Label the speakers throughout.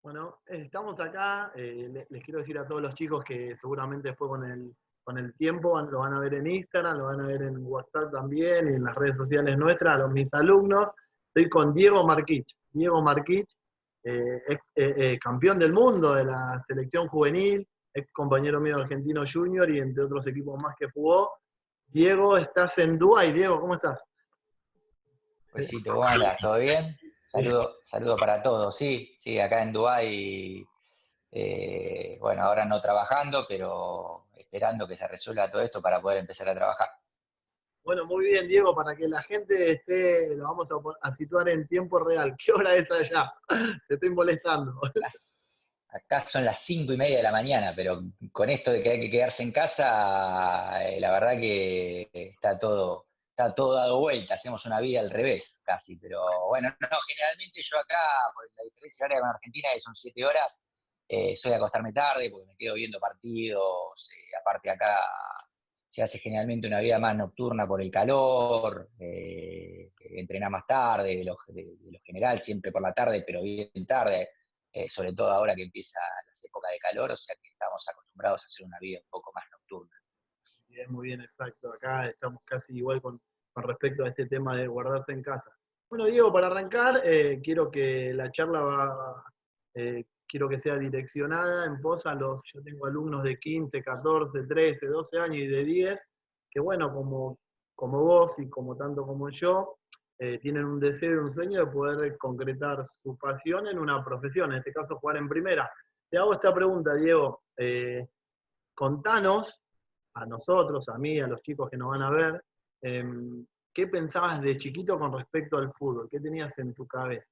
Speaker 1: Bueno, estamos acá. Les quiero decir a todos los chicos que seguramente después con el tiempo lo van a ver en Instagram, lo van a ver en WhatsApp también y en las redes sociales nuestras, a mis alumnos. Estoy con Diego Marquich. Diego Marquich, campeón del mundo de la selección juvenil, ex compañero mío de Argentino Junior y entre otros equipos más que jugó. Diego, estás en Dubái. Diego, ¿cómo estás?
Speaker 2: Luisito, ¿cómo andás? ¿Todo bien? Saludo para todos. Sí, sí, acá en Dubái, bueno, ahora no trabajando, pero esperando que se resuelva todo esto para poder empezar a trabajar.
Speaker 1: Bueno, muy bien, Diego, para que la gente esté, lo vamos a situar en tiempo real. ¿Qué hora es allá? Te estoy molestando.
Speaker 2: Acá son las 5:30 de la mañana, pero con esto de que hay que quedarse en casa, la verdad que está todo dado vuelta, hacemos una vida al revés casi, pero bueno, no, generalmente yo acá, por la diferencia horaria con Argentina, que son 7 horas, soy a acostarme tarde porque me quedo viendo partidos, aparte acá se hace generalmente una vida más nocturna por el calor, entrenar más tarde, de lo general, siempre por la tarde, pero bien tarde, sobre todo ahora que empieza las épocas de calor, o sea que estamos acostumbrados a hacer una vida un poco más nocturna.
Speaker 1: Bien, muy bien, exacto. Acá estamos casi igual con respecto a este tema de guardarse en casa. Bueno, Diego, para arrancar, quiero que la charla quiero que sea direccionada en pos a yo tengo alumnos de 15, 14, 13, 12 años y de 10, que bueno, como vos y como tanto como yo, tienen un deseo y un sueño de poder concretar su pasión en una profesión, en este caso jugar en primera. Te hago esta pregunta, Diego. Contanos a nosotros, a mí, a los chicos que nos van a ver, eh, ¿qué pensabas de chiquito con respecto al fútbol? ¿Qué tenías en tu cabeza?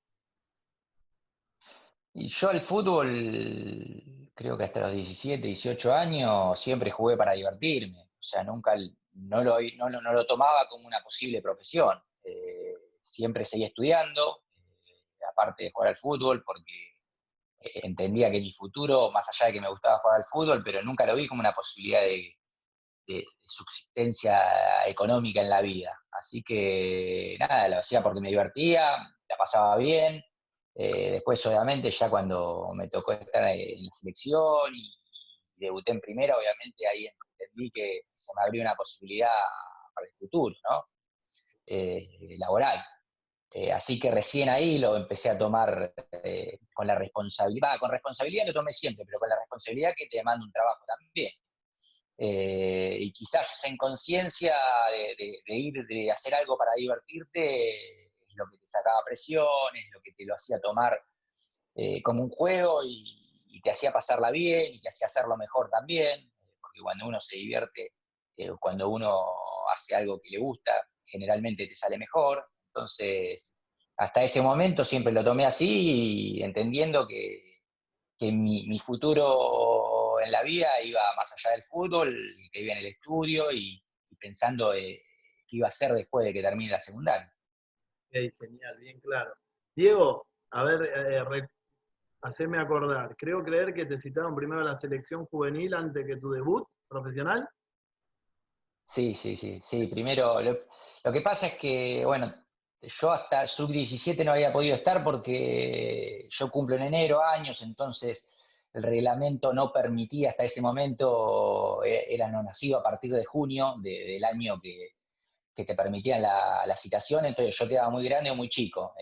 Speaker 2: Y yo al fútbol, creo que hasta los 17, 18 años, siempre jugué para divertirme. O sea, nunca no lo tomaba como una posible profesión. Siempre seguía estudiando, aparte de jugar al fútbol, porque entendía que mi futuro, más allá de que me gustaba jugar al fútbol, pero nunca lo vi como una posibilidad de subsistencia económica en la vida. Así que nada, lo hacía porque me divertía, la pasaba bien. Después, obviamente, ya cuando me tocó estar en la selección y debuté en primera, obviamente ahí entendí que se me abrió una posibilidad para el futuro, ¿no? Laboral. Así que recién ahí lo empecé a tomar con la responsabilidad. Con responsabilidad lo tomé siempre, pero con la responsabilidad que te demanda un trabajo también. Y quizás esa inconsciencia de ir, de hacer algo para divertirte, es lo que te sacaba presión, es lo que te lo hacía tomar como un juego y te hacía pasarla bien y te hacía hacerlo mejor también, porque cuando uno se divierte, cuando uno hace algo que le gusta, generalmente te sale mejor. Entonces, hasta ese momento siempre lo tomé así, y entendiendo que mi futuro en la vida iba más allá del fútbol, que iba en el estudio y pensando qué iba a hacer después de que termine la secundaria.
Speaker 1: Okay, genial, bien claro. Diego, a ver, haceme acordar. Creo creer que te citaron primero a la selección juvenil antes que tu debut profesional.
Speaker 2: Sí, sí, sí, sí. Primero, lo que pasa es que, bueno, yo hasta sub-17 no había podido estar porque yo cumplo en enero años, entonces el reglamento no permitía hasta ese momento, era no nacido a partir de junio del año que te permitían la citación, entonces yo quedaba muy grande o muy chico.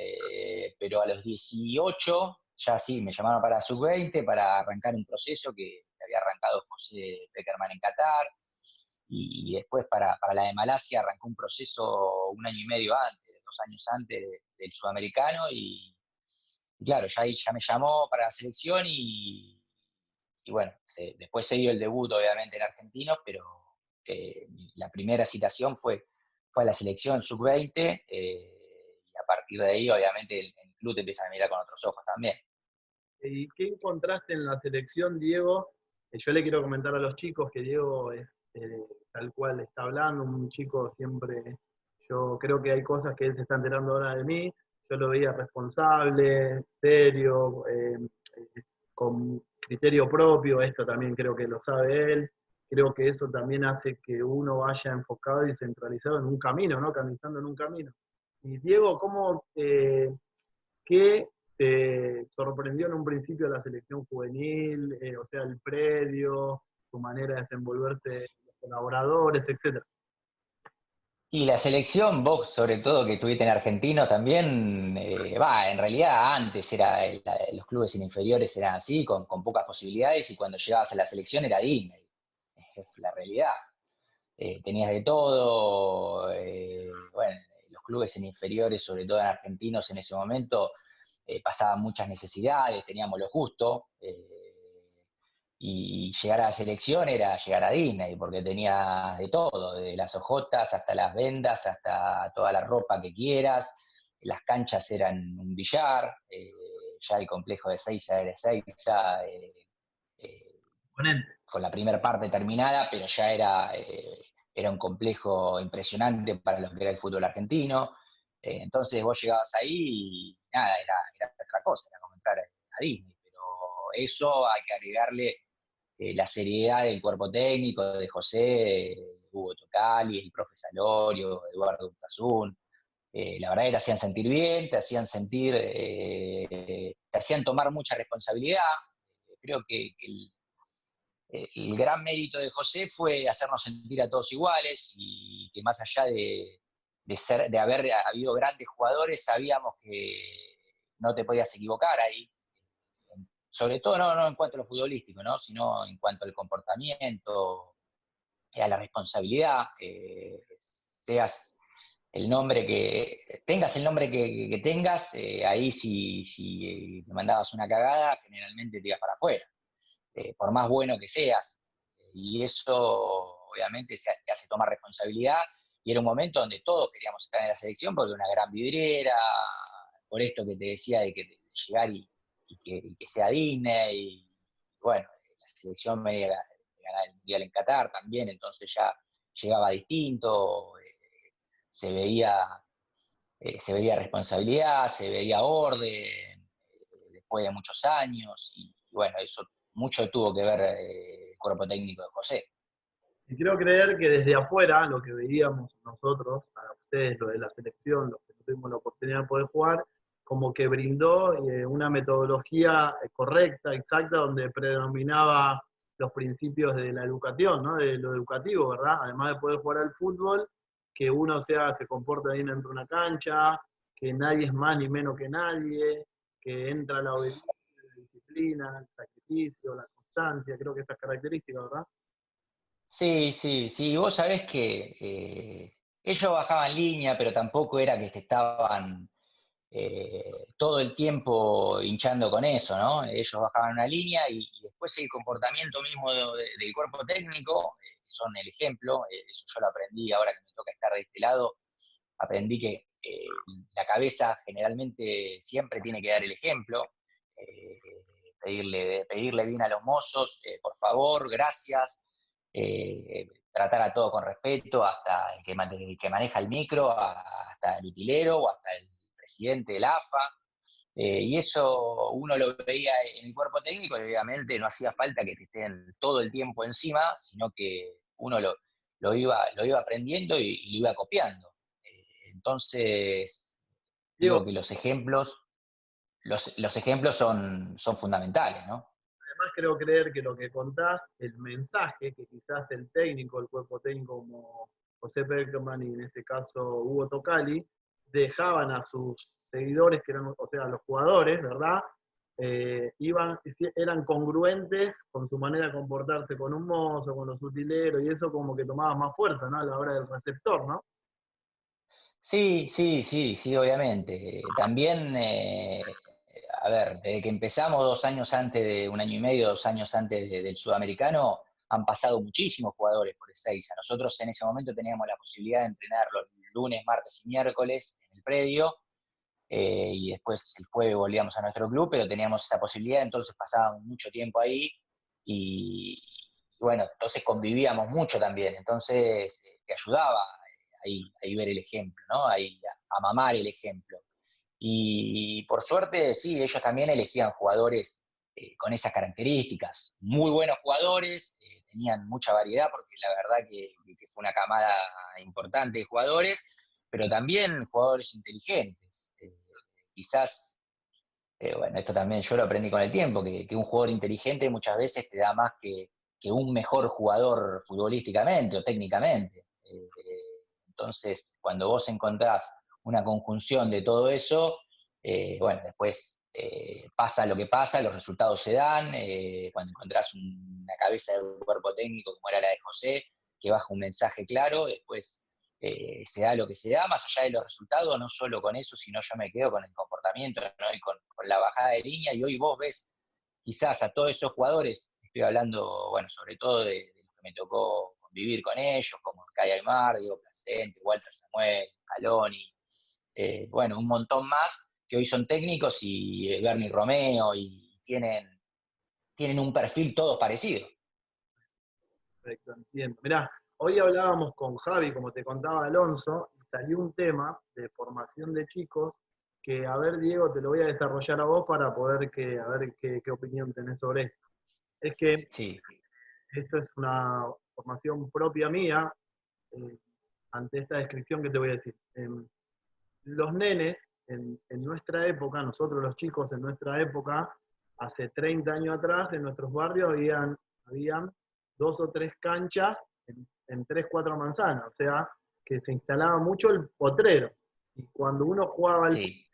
Speaker 2: Pero a los 18 ya sí, me llamaron para sub-20 para arrancar un proceso que había arrancado José Peckerman en Qatar, y después para la de Malasia arrancó un proceso un año y medio antes, 2 años antes del sudamericano, y claro, ya ahí ya me llamó para la selección y bueno, después se dio el debut obviamente en Argentinos, pero la primera citación fue a la selección sub-20, y a partir de ahí obviamente el club te empieza a mirar con otros ojos también.
Speaker 1: ¿Y qué encontraste en la selección, Diego? Yo le quiero comentar a los chicos que Diego es tal cual está hablando, un chico siempre, yo creo que hay cosas que él se está enterando ahora de mí, yo lo veía responsable, serio, con criterio propio, esto también creo que lo sabe él, creo que eso también hace que uno vaya enfocado y centralizado en un camino, ¿no? Caminando en un camino. Y Diego, ¿qué ¿Te sorprendió en un principio la selección juvenil, o sea, el predio, tu manera de desenvolverse, los colaboradores, etcétera?
Speaker 2: Y la selección, vos sobre todo que estuviste en Argentino también, en realidad antes los clubes inferiores eran así, con pocas posibilidades, y cuando llegabas a la selección era Disney, es la realidad. Tenías de todo, bueno, los clubes en inferiores, sobre todo en argentinos en ese momento, pasaban muchas necesidades, teníamos lo justo, y llegar a la selección era llegar a Disney, porque tenías de todo, de las ojotas hasta las vendas, hasta toda la ropa que quieras, las canchas eran un billar, ya el complejo de Seiza era Seiza, eh,
Speaker 1: Ponente.
Speaker 2: con la primera parte terminada, pero ya era un complejo impresionante para lo que era el fútbol argentino. Entonces vos llegabas ahí y nada, era otra cosa, era como entrar a Disney, pero eso hay que agregarle la seriedad del cuerpo técnico de José, Hugo Tocali, el profe Salorio, Eduardo Urtasun. La verdad que te hacían sentir bien, te hacían tomar mucha responsabilidad. Creo que el gran mérito de José fue hacernos sentir a todos iguales y que más allá de haber habido grandes jugadores, sabíamos que no te podías equivocar ahí. Sobre todo no en cuanto a lo futbolístico, ¿no? Sino en cuanto al comportamiento, a la responsabilidad, tengas el nombre que tengas, ahí si me mandabas una cagada, generalmente te ibas para afuera, por más bueno que seas. Y eso obviamente te hace tomar responsabilidad, y era un momento donde todos queríamos estar en la selección porque era una gran vidriera, por esto que te decía de llegar y que sea Disney, y bueno, la selección venía a ganar el Mundial en Qatar también, entonces ya llegaba distinto, se veía responsabilidad, se veía orden, después de muchos años, y bueno, eso mucho tuvo que ver el cuerpo técnico de José.
Speaker 1: Y quiero creer que desde afuera, lo que veíamos nosotros, a ustedes, lo de la selección, los que no tuvimos la oportunidad de poder jugar, como que brindó una metodología correcta, exacta, donde predominaba los principios de la educación, ¿no? De lo educativo, ¿verdad? Además de poder jugar al fútbol, que uno se comporta bien dentro de una cancha, que nadie es más ni menos que nadie, que entra la obediencia, la disciplina, el sacrificio, la constancia, creo que estas características, ¿verdad?
Speaker 2: Sí, sí, sí, vos sabés que ellos bajaban línea, pero tampoco era que te estaban todo el tiempo hinchando con eso, ¿no? Ellos bajaban una línea y después el comportamiento mismo del cuerpo técnico, que son el ejemplo, eso yo lo aprendí ahora que me toca estar de este lado, aprendí que la cabeza generalmente siempre tiene que dar el ejemplo, eh, pedirle bien a los mozos, por favor, gracias, tratar a todo con respeto, hasta el que maneja el micro, hasta el utilero o hasta el presidente del AFA, y eso uno lo veía en el cuerpo técnico y obviamente no hacía falta que te estén todo el tiempo encima, sino que uno lo iba aprendiendo y lo iba copiando. Entonces,
Speaker 1: Diego,
Speaker 2: digo que los ejemplos son fundamentales, ¿no?
Speaker 1: además creo creer que lo que contás, el mensaje que quizás el técnico, el cuerpo técnico como José Peckerman y en este caso Hugo Tocali, dejaban a sus seguidores, que eran, o sea, los jugadores, ¿verdad? Eran congruentes con su manera de comportarse con un mozo, con los utileros, y eso como que tomaba más fuerza, ¿no? A la hora del receptor, ¿no?
Speaker 2: Sí, sí, sí, sí, obviamente. También, a ver, desde que empezamos 2 años antes un año y medio, 2 años antes del sudamericano, han pasado muchísimos jugadores por Ezeiza. Nosotros en ese momento teníamos la posibilidad de entrenar los lunes, martes y miércoles en el predio, y después el jueves volvíamos a nuestro club, pero teníamos esa posibilidad, entonces pasábamos mucho tiempo ahí y bueno, entonces convivíamos mucho también, entonces te ayudaba ahí ver el ejemplo, ¿no? Ahí a mamar el ejemplo. Y por suerte, sí, ellos también elegían jugadores con esas características, muy buenos jugadores, tenían mucha variedad porque la verdad que fue una camada importante de jugadores, pero también jugadores inteligentes. Quizás bueno, esto también yo lo aprendí con el tiempo, que un jugador inteligente muchas veces te da más que un mejor jugador futbolísticamente o técnicamente. Entonces, cuando vos encontrás una conjunción de todo eso, bueno, después pasa lo que pasa, los resultados se dan, cuando encontrás una cabeza de un cuerpo técnico como era la de José, que baja un mensaje claro, después se da lo que se da, más allá de los resultados, no solo con eso, sino yo me quedo con el comportamiento, ¿no? Y con la bajada de línea, y hoy vos ves quizás a todos esos jugadores, estoy hablando, bueno, sobre todo de los que me tocó convivir con ellos, como Kai Aymar, Diego Placente, Walter Samuel, Caloni, bueno, un montón más, que hoy son técnicos, y Bernie Romeo, y tienen un perfil todos parecido.
Speaker 1: Perfecto, entiendo. Mirá, hoy hablábamos con Javi, como te contaba Alonso, y salió un tema de formación de chicos que, a ver, Diego, te lo voy a desarrollar a vos para poder a ver qué opinión tenés sobre esto. Es que
Speaker 2: Sí,
Speaker 1: esto es una formación propia mía, eh, ante esta descripción que te voy a decir. Los nenes, en nuestra época, nosotros los chicos en nuestra época, hace 30 años atrás, en nuestros barrios habían 2 o 3 canchas en 3, 4 manzanas, o sea, que se instalaba mucho el potrero. Y cuando uno jugaba al fútbol,
Speaker 2: sí.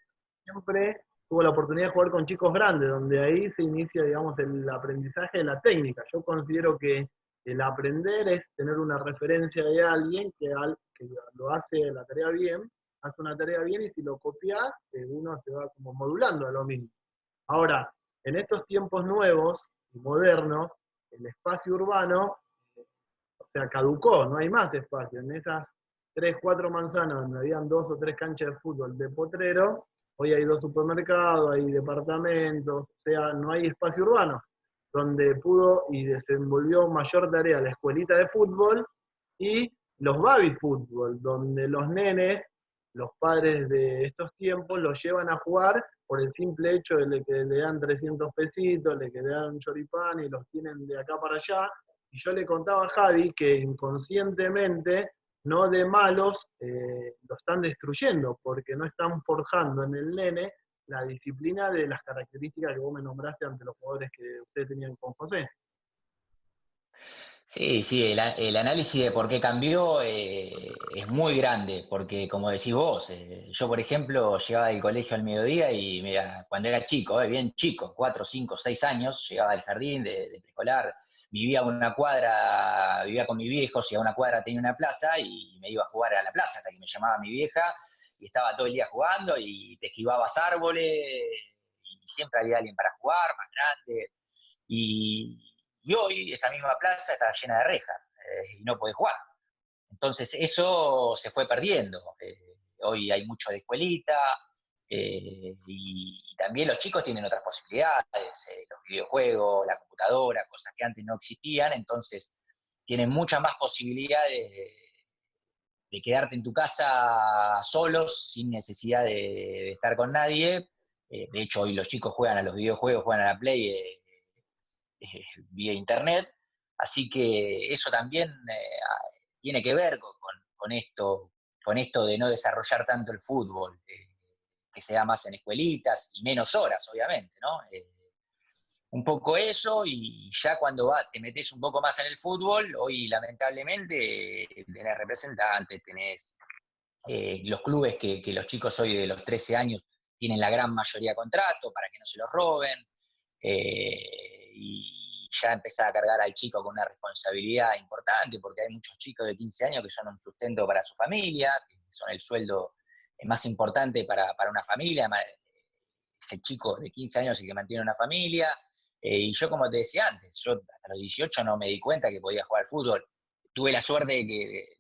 Speaker 1: siempre tuvo la oportunidad de jugar con chicos grandes, donde ahí se inicia, digamos, el aprendizaje de la técnica. Yo considero que el aprender es tener una referencia de alguien que lo hace la tarea bien, hace una tarea bien, y si lo copias, uno se va como modulando a lo mismo. Ahora, en estos tiempos nuevos y modernos, el espacio urbano, o sea, caducó, no hay más espacio. En esas 3, 4 manzanas donde habían 2 o 3 canchas de fútbol de potrero, hoy hay 2 supermercados, hay departamentos, o sea, no hay espacio urbano, donde pudo y desenvolvió mayor tarea la escuelita de fútbol y los baby fútbol, donde los nenes, los padres de estos tiempos, los llevan a jugar por el simple hecho de que le dan 300 pesitos, de que le dan un choripán y los tienen de acá para allá. Y yo le contaba a Javi que inconscientemente, no de malos, lo están destruyendo, porque no están forjando en el nene la disciplina de las características que vos me nombraste ante los jugadores que ustedes tenían con José.
Speaker 2: Sí, sí, el análisis de por qué cambió es muy grande, porque como decís vos, yo por ejemplo llegaba del colegio al mediodía y mira, cuando era chico, bien chico, 4, 5, 6 años, llegaba al jardín de preescolar, vivía a una cuadra, vivía con mis viejos y a una cuadra tenía una plaza y me iba a jugar a la plaza hasta que me llamaba mi vieja y estaba todo el día jugando y te esquivabas árboles y siempre había alguien para jugar, más grande. Y hoy esa misma plaza está llena de rejas y no puede jugar. Entonces eso se fue perdiendo. Hoy hay mucho de escuelita y también los chicos tienen otras posibilidades, los videojuegos, la computadora, cosas que antes no existían, entonces tienen muchas más posibilidades de quedarte en tu casa solos sin necesidad de estar con nadie. De hecho, hoy los chicos juegan a los videojuegos, juegan a la Play vía internet, así que eso también tiene que ver con esto de no desarrollar tanto el fútbol, que se da más en escuelitas y menos horas, obviamente, ¿no? Un poco eso, y ya cuando te metes un poco más en el fútbol, hoy lamentablemente tenés representantes, tenés los clubes que los chicos hoy de los 13 años tienen la gran mayoría de contrato para que no se los roben, y ya empezar a cargar al chico con una responsabilidad importante, porque hay muchos chicos de 15 años que son un sustento para su familia, que son el sueldo más importante para una familia, es el chico de 15 años el que mantiene una familia, y yo como te decía antes, yo hasta los 18 no me di cuenta que podía jugar al fútbol. Tuve la suerte de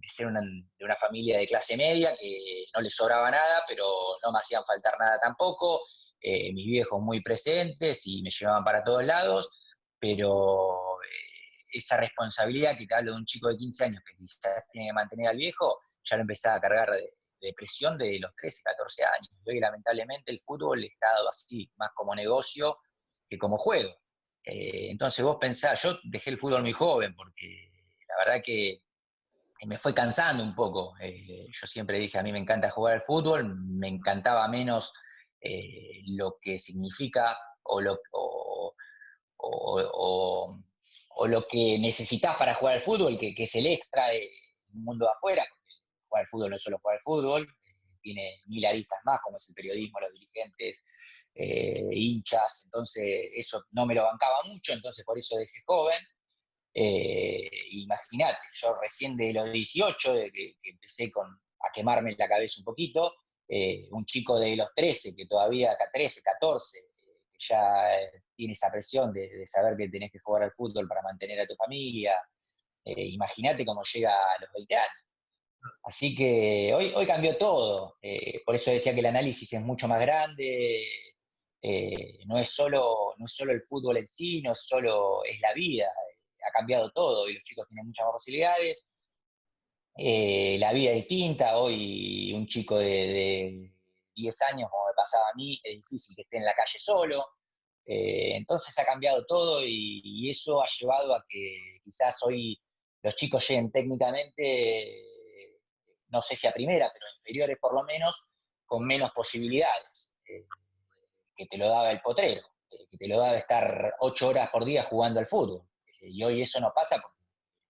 Speaker 2: ser de una familia de clase media, que no les sobraba nada, pero no me hacían faltar nada tampoco, mis viejos muy presentes y me llevaban para todos lados, pero esa responsabilidad que te hablo de un chico de 15 años que quizás tiene que mantener al viejo, ya lo empezaba a cargar de presión de los 13, 14 años. Y hoy lamentablemente el fútbol está dado así, más como negocio que como juego. Entonces vos pensás, yo dejé el fútbol muy joven porque la verdad que me fue cansando un poco. Yo siempre dije, a mí me encanta jugar al fútbol, me encantaba menos lo que significa o lo que necesitas para jugar al fútbol, que es el extra del mundo de afuera, porque jugar al fútbol no es solo jugar al fútbol, tiene mil aristas más, como es el periodismo, los dirigentes, hinchas, entonces eso no me lo bancaba mucho, entonces por eso dejé joven. Imagínate, yo recién de los 18, de que empecé a quemarme la cabeza un poquito, un chico de los 13, que todavía 13, 14, que ya tiene esa presión de saber que tenés que jugar al fútbol para mantener a tu familia, imagínate cómo llega a los 20 años. Así que hoy cambió todo, por eso decía que el análisis es mucho más grande, no es solo el fútbol en sí, no solo es la vida, ha cambiado todo y los chicos tienen muchas más posibilidades, la vida es distinta, hoy un chico de 10 años, como me pasaba a mí, es difícil que esté en la calle solo, entonces ha cambiado todo y eso ha llevado a que quizás hoy los chicos lleguen técnicamente, no sé si a primera, pero inferiores por lo menos, con menos posibilidades, que te lo daba el potrero, que te lo daba estar 8 horas por día jugando al fútbol. Y hoy eso no pasa porque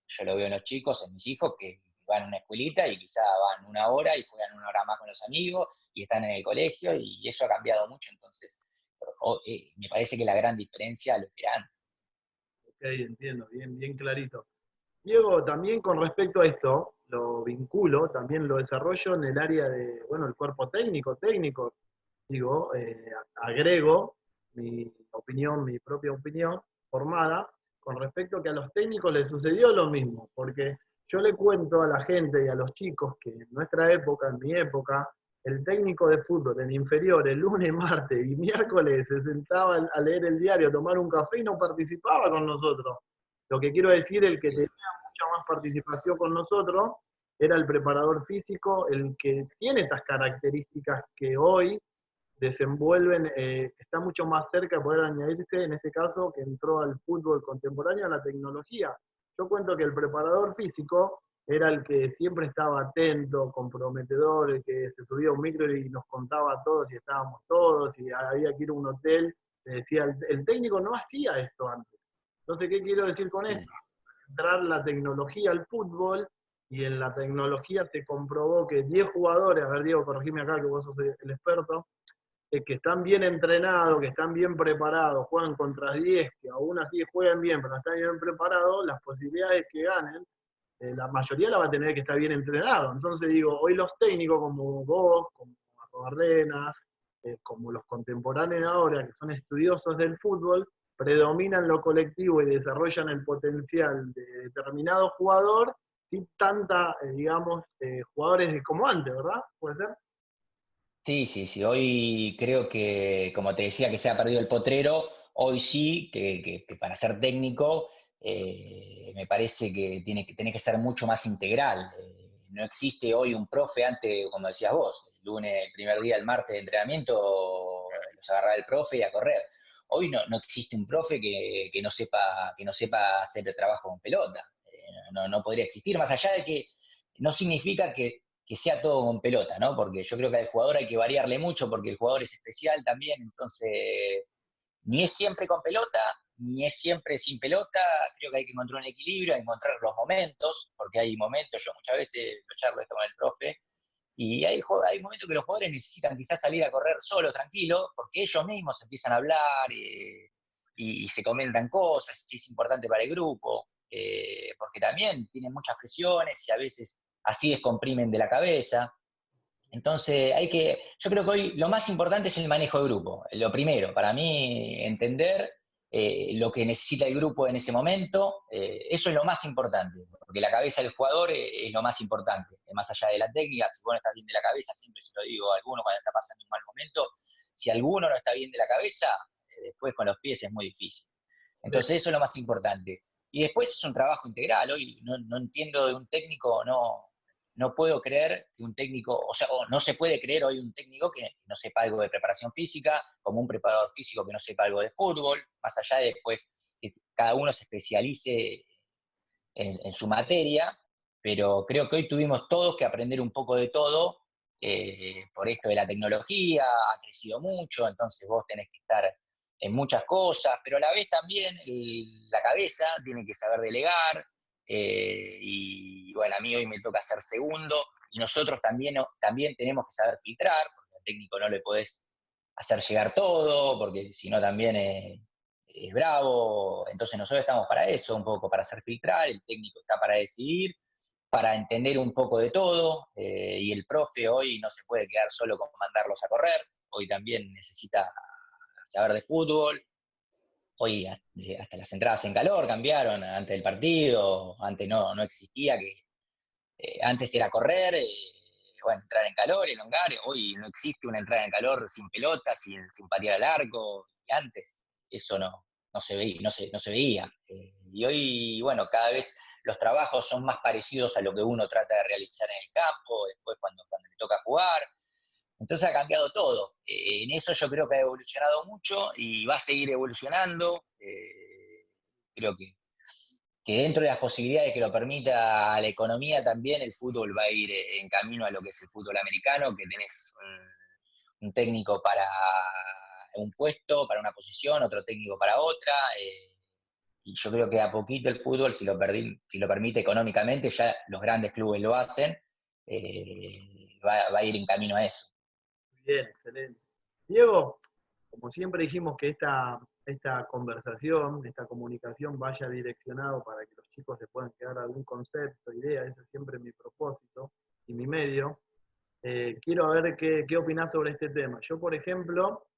Speaker 2: yo lo veo en los chicos, en mis hijos, que van a una escuelita y quizá van 1 hora y juegan 1 hora más con los amigos y están en el colegio y eso ha cambiado mucho. Entonces, me parece que la gran diferencia lo que era antes.
Speaker 1: Ok, entiendo, bien, bien clarito. Diego, también con respecto a esto, lo vinculo, también lo desarrollo en el área de, bueno, el cuerpo técnico, digo, agrego mi opinión, mi propia opinión formada, con respecto a que a los técnicos les sucedió lo mismo, porque yo le cuento a la gente y a los chicos que en nuestra época, en mi época, el técnico de fútbol en inferior, el lunes, martes y miércoles se sentaba a leer el diario, a tomar un café y no participaba con nosotros. Lo que quiero decir, el que tenía mucha más participación con nosotros era el preparador físico, el que tiene estas características que hoy desenvuelven, está mucho más cerca de poder añadirse, en este caso, que entró al fútbol contemporáneo, a la tecnología. Yo cuento que el preparador físico era el que siempre estaba atento, comprometedor, el que se subía a un micro y nos contaba a todos si estábamos todos, y había que ir a un hotel, decía, el técnico no hacía esto antes. Entonces, ¿qué quiero decir con esto? Entrar la tecnología al fútbol, y en la tecnología se comprobó que 10 jugadores, a ver Diego, corregime acá que vos sos el experto, que están bien entrenados, que están bien preparados, juegan contra 10, que aún así juegan bien, pero no están bien preparados, las posibilidades que ganen, la mayoría la va a tener que estar bien entrenado. Entonces digo, hoy los técnicos como vos, como Barrenas, como los contemporáneos ahora, que son estudiosos del fútbol, predominan lo colectivo y desarrollan el potencial de determinado jugador sin tanta, digamos, jugadores como antes, ¿verdad? ¿Puede ser?
Speaker 2: Sí, sí, sí. Hoy creo que, como te decía, que se ha perdido el potrero. Hoy sí, que para ser técnico me parece que tenés que ser mucho más integral. No existe hoy un profe antes, como decías vos, el lunes, el primer día, el martes de entrenamiento, los agarraba el profe y a correr. Hoy no existe un profe que no sepa hacer el trabajo con pelota. No podría existir, más allá de que no significa que sea todo con pelota, ¿no? Porque yo creo que al jugador hay que variarle mucho porque el jugador es especial también, entonces ni es siempre con pelota, ni es siempre sin pelota, creo que hay que encontrar un equilibrio, encontrar los momentos, porque hay momentos, yo muchas veces lo charlo esto con el profe, y hay momentos que los jugadores necesitan quizás salir a correr solo, tranquilo, porque ellos mismos empiezan a hablar y se comentan cosas, si es importante para el grupo, porque también tienen muchas presiones y a veces así descomprimen de la cabeza. Entonces, yo creo que hoy lo más importante es el manejo de grupo. Lo primero, para mí, entender lo que necesita el grupo en ese momento, eso es lo más importante, porque la cabeza del jugador es lo más importante, más allá de la técnica. Si vos no estás bien de la cabeza, siempre se lo digo a alguno cuando está pasando un mal momento, si alguno no está bien de la cabeza, después con los pies es muy difícil. Entonces, eso es lo más importante. Y después es un trabajo integral. Hoy no entiendo de un técnico, no puedo creer que un técnico, o no se puede creer hoy un técnico que no sepa algo de preparación física, como un preparador físico que no sepa algo de fútbol, más allá de después que cada uno se especialice en su materia, pero creo que hoy tuvimos todos que aprender un poco de todo por esto de la tecnología, ha crecido mucho, entonces vos tenés que estar en muchas cosas, pero a la vez también la cabeza tiene que saber delegar, y bueno, a mí hoy me toca ser segundo, y nosotros también tenemos que saber filtrar, porque al técnico no le podés hacer llegar todo, porque si no también es bravo, entonces nosotros estamos para eso, un poco para hacer filtrar, el técnico está para decidir, para entender un poco de todo, y el profe hoy no se puede quedar solo con mandarlos a correr, hoy también necesita saber de fútbol, hoy hasta las entradas en calor cambiaron antes del partido, antes no existía, que antes era correr, bueno, entrar en calor, elongar, hoy no existe una entrada en calor sin pelota, sin patear al arco, y antes eso no se veía, no se veía. Y hoy, bueno, cada vez los trabajos son más parecidos a lo que uno trata de realizar en el campo, después cuando le toca jugar. Entonces ha cambiado todo. En eso yo creo que ha evolucionado mucho y va a seguir evolucionando. Creo que dentro de las posibilidades que lo permita la economía también, el fútbol va a ir en camino a lo que es el fútbol americano, que tenés un técnico para un puesto, para una posición, otro técnico para otra, y yo creo que a poquito el fútbol, si lo permite económicamente, ya los grandes clubes lo hacen, va a ir en camino a eso.
Speaker 1: Bien, excelente. Diego, como siempre dijimos que esta conversación, esta comunicación vaya direccionado para que los chicos se puedan quedar algún concepto, idea, ese es siempre mi propósito y mi medio. Quiero ver qué opinás sobre este tema. Yo, por ejemplo,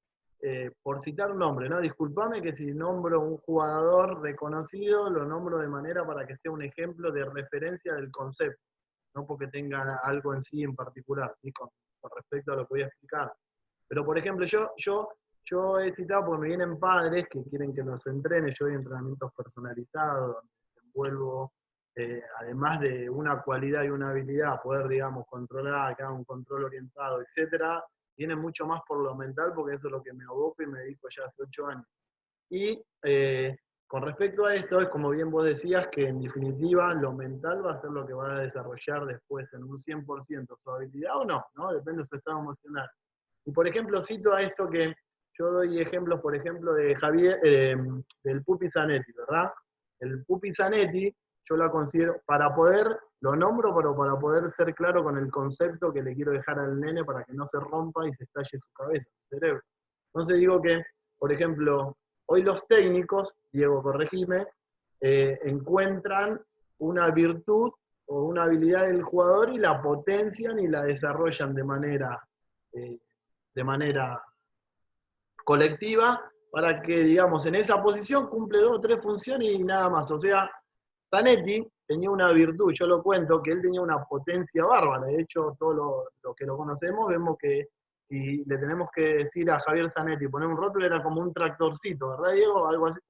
Speaker 1: por citar un nombre, ¿no? Disculpame que si nombro un jugador reconocido, lo nombro de manera para que sea un ejemplo de referencia del concepto, no porque tenga algo en sí en particular, ¿sí? Con respecto a lo que voy a explicar. Pero, por ejemplo, yo he citado porque me vienen padres que quieren que los entrene, yo doy entrenamientos personalizados, donde desenvuelvo, además de una cualidad y una habilidad, poder, digamos, controlar, que haga un control orientado, etcétera, viene mucho más por lo mental, porque eso es lo que me aboco y me dedico ya hace 8 años. Y con respecto a esto, es como bien vos decías, que en definitiva lo mental va a ser lo que va a desarrollar después en un 100% su habilidad o no, ¿no? Depende de su estado emocional. Y por ejemplo, cito a esto que yo doy ejemplos, por ejemplo, de Javier, del Pupi Zanetti, ¿verdad? El Pupi Zanetti, yo la considero, lo nombro, pero para poder ser claro con el concepto que le quiero dejar al nene para que no se rompa y se estalle su cabeza, su cerebro. Entonces digo que, por ejemplo, hoy los técnicos, Diego, corregime, encuentran una virtud o una habilidad del jugador y la potencian y la desarrollan eh, de manera colectiva para que, digamos, en esa posición cumple 2 o 3 funciones y nada más. O sea, Zanetti tenía una virtud, yo lo cuento, que él tenía una potencia bárbara. De hecho, todos los que lo conocemos vemos que si le tenemos que decir a Javier Zanetti, poner un rótulo, era como un tractorcito, ¿verdad, Diego? Algo así.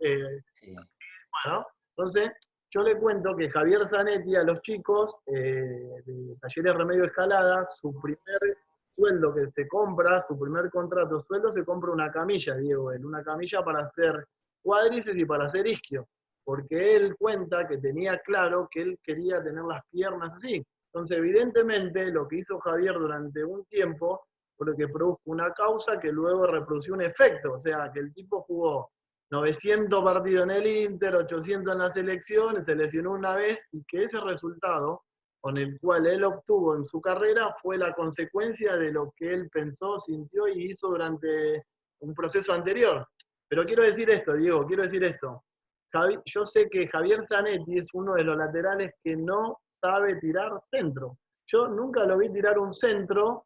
Speaker 2: Sí.
Speaker 1: Bueno, entonces yo le cuento que Javier Zanetti a los chicos de Talleres Remedio Escalada, su primer sueldo que se compra, su primer contrato sueldo, se compra una camilla, Diego, una camilla para hacer cuádriceps y para hacer isquio, porque él cuenta que tenía claro que él quería tener las piernas así. Entonces, evidentemente, lo que hizo Javier durante un tiempo fue lo que produjo una causa que luego reprodució un efecto, o sea, que el tipo jugó 900 partidos en el Inter, 800 en la selección, se lesionó una vez y que ese resultado con el cual él obtuvo en su carrera fue la consecuencia de lo que él pensó, sintió y hizo durante un proceso anterior. Pero quiero decir esto, Diego, quiero decir esto. Yo sé que Javier Zanetti es uno de los laterales que no sabe tirar centro. Yo nunca lo vi tirar un centro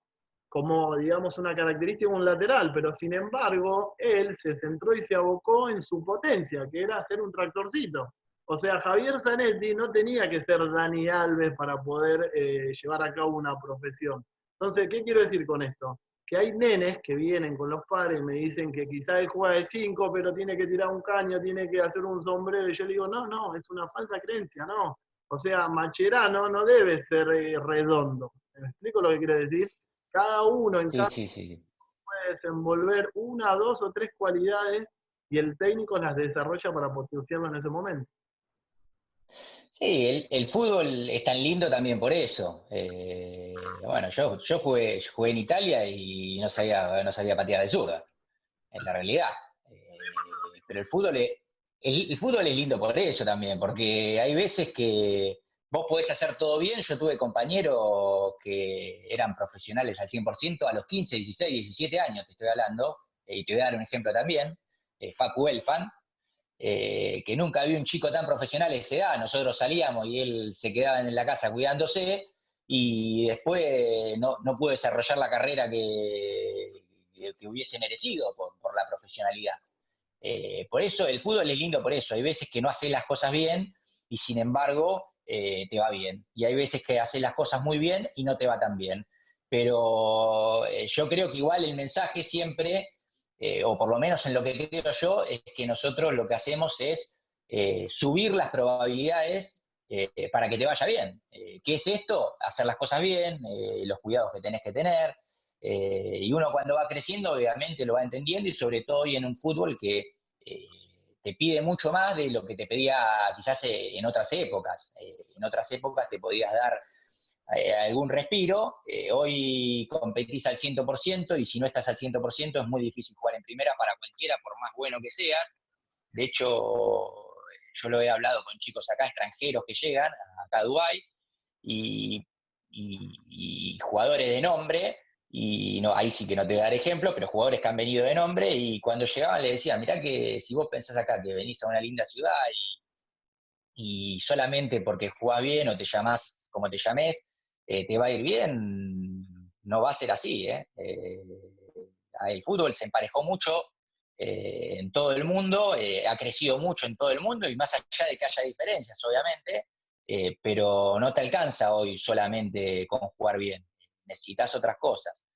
Speaker 1: como, digamos, una característica de un lateral, pero sin embargo, él se centró y se abocó en su potencia, que era hacer un tractorcito. O sea, Javier Zanetti no tenía que ser Dani Alves para poder llevar a cabo una profesión. Entonces, ¿qué quiero decir con esto? Que hay nenes que vienen con los padres y me dicen que quizá él juega de 5, pero tiene que tirar un caño, tiene que hacer un sombrero, y yo le digo, no, es una falsa creencia, no. O sea, Macherano no debe ser redondo. ¿Me explico lo que quiero decir? Cada uno en
Speaker 2: Sí,
Speaker 1: cada
Speaker 2: sí, sí.
Speaker 1: puede desenvolver una, dos o tres cualidades y el técnico las desarrolla para potenciarlo en ese momento.
Speaker 2: Sí, el fútbol es tan lindo también por eso. Bueno, yo jugué en Italia y no sabía patear de zurda, en la realidad. Pero el fútbol es lindo por eso también, porque hay veces que vos podés hacer todo bien. Yo tuve compañeros que eran profesionales al 100% a los 15, 16, 17 años, te estoy hablando, y te voy a dar un ejemplo también, Facu Elfan, que nunca vi un chico tan profesional a esa edad. Nosotros salíamos y él se quedaba en la casa cuidándose y después no pudo desarrollar la carrera que hubiese merecido por la profesionalidad. Por eso el fútbol es lindo por eso. Hay veces que no haces las cosas bien y sin embargo te va bien. Y hay veces que haces las cosas muy bien y no te va tan bien. Pero yo creo que igual el mensaje siempre, o por lo menos en lo que creo yo, es que nosotros lo que hacemos es subir las probabilidades para que te vaya bien. ¿Qué es esto? Hacer las cosas bien, los cuidados que tenés que tener, y uno cuando va creciendo obviamente lo va entendiendo y sobre todo hoy en un fútbol que eh, te pide mucho más de lo que te pedía quizás en otras épocas. En otras épocas te podías dar algún respiro, hoy competís al 100% y si no estás al 100% es muy difícil jugar en primera para cualquiera, por más bueno que seas. De hecho, yo lo he hablado con chicos acá, extranjeros que llegan, acá a Dubái, y, y jugadores de nombre, y no, ahí sí que no te voy a dar ejemplo, pero jugadores que han venido de nombre, y cuando llegaban le decían, mirá que si vos pensás acá que venís a una linda ciudad y solamente porque jugás bien o te llamás como te llames, te va a ir bien, no va a ser así. El fútbol se emparejó mucho en todo el mundo, ha crecido mucho en todo el mundo y más allá de que haya diferencias, obviamente, pero no te alcanza hoy solamente con jugar bien, necesitas otras cosas.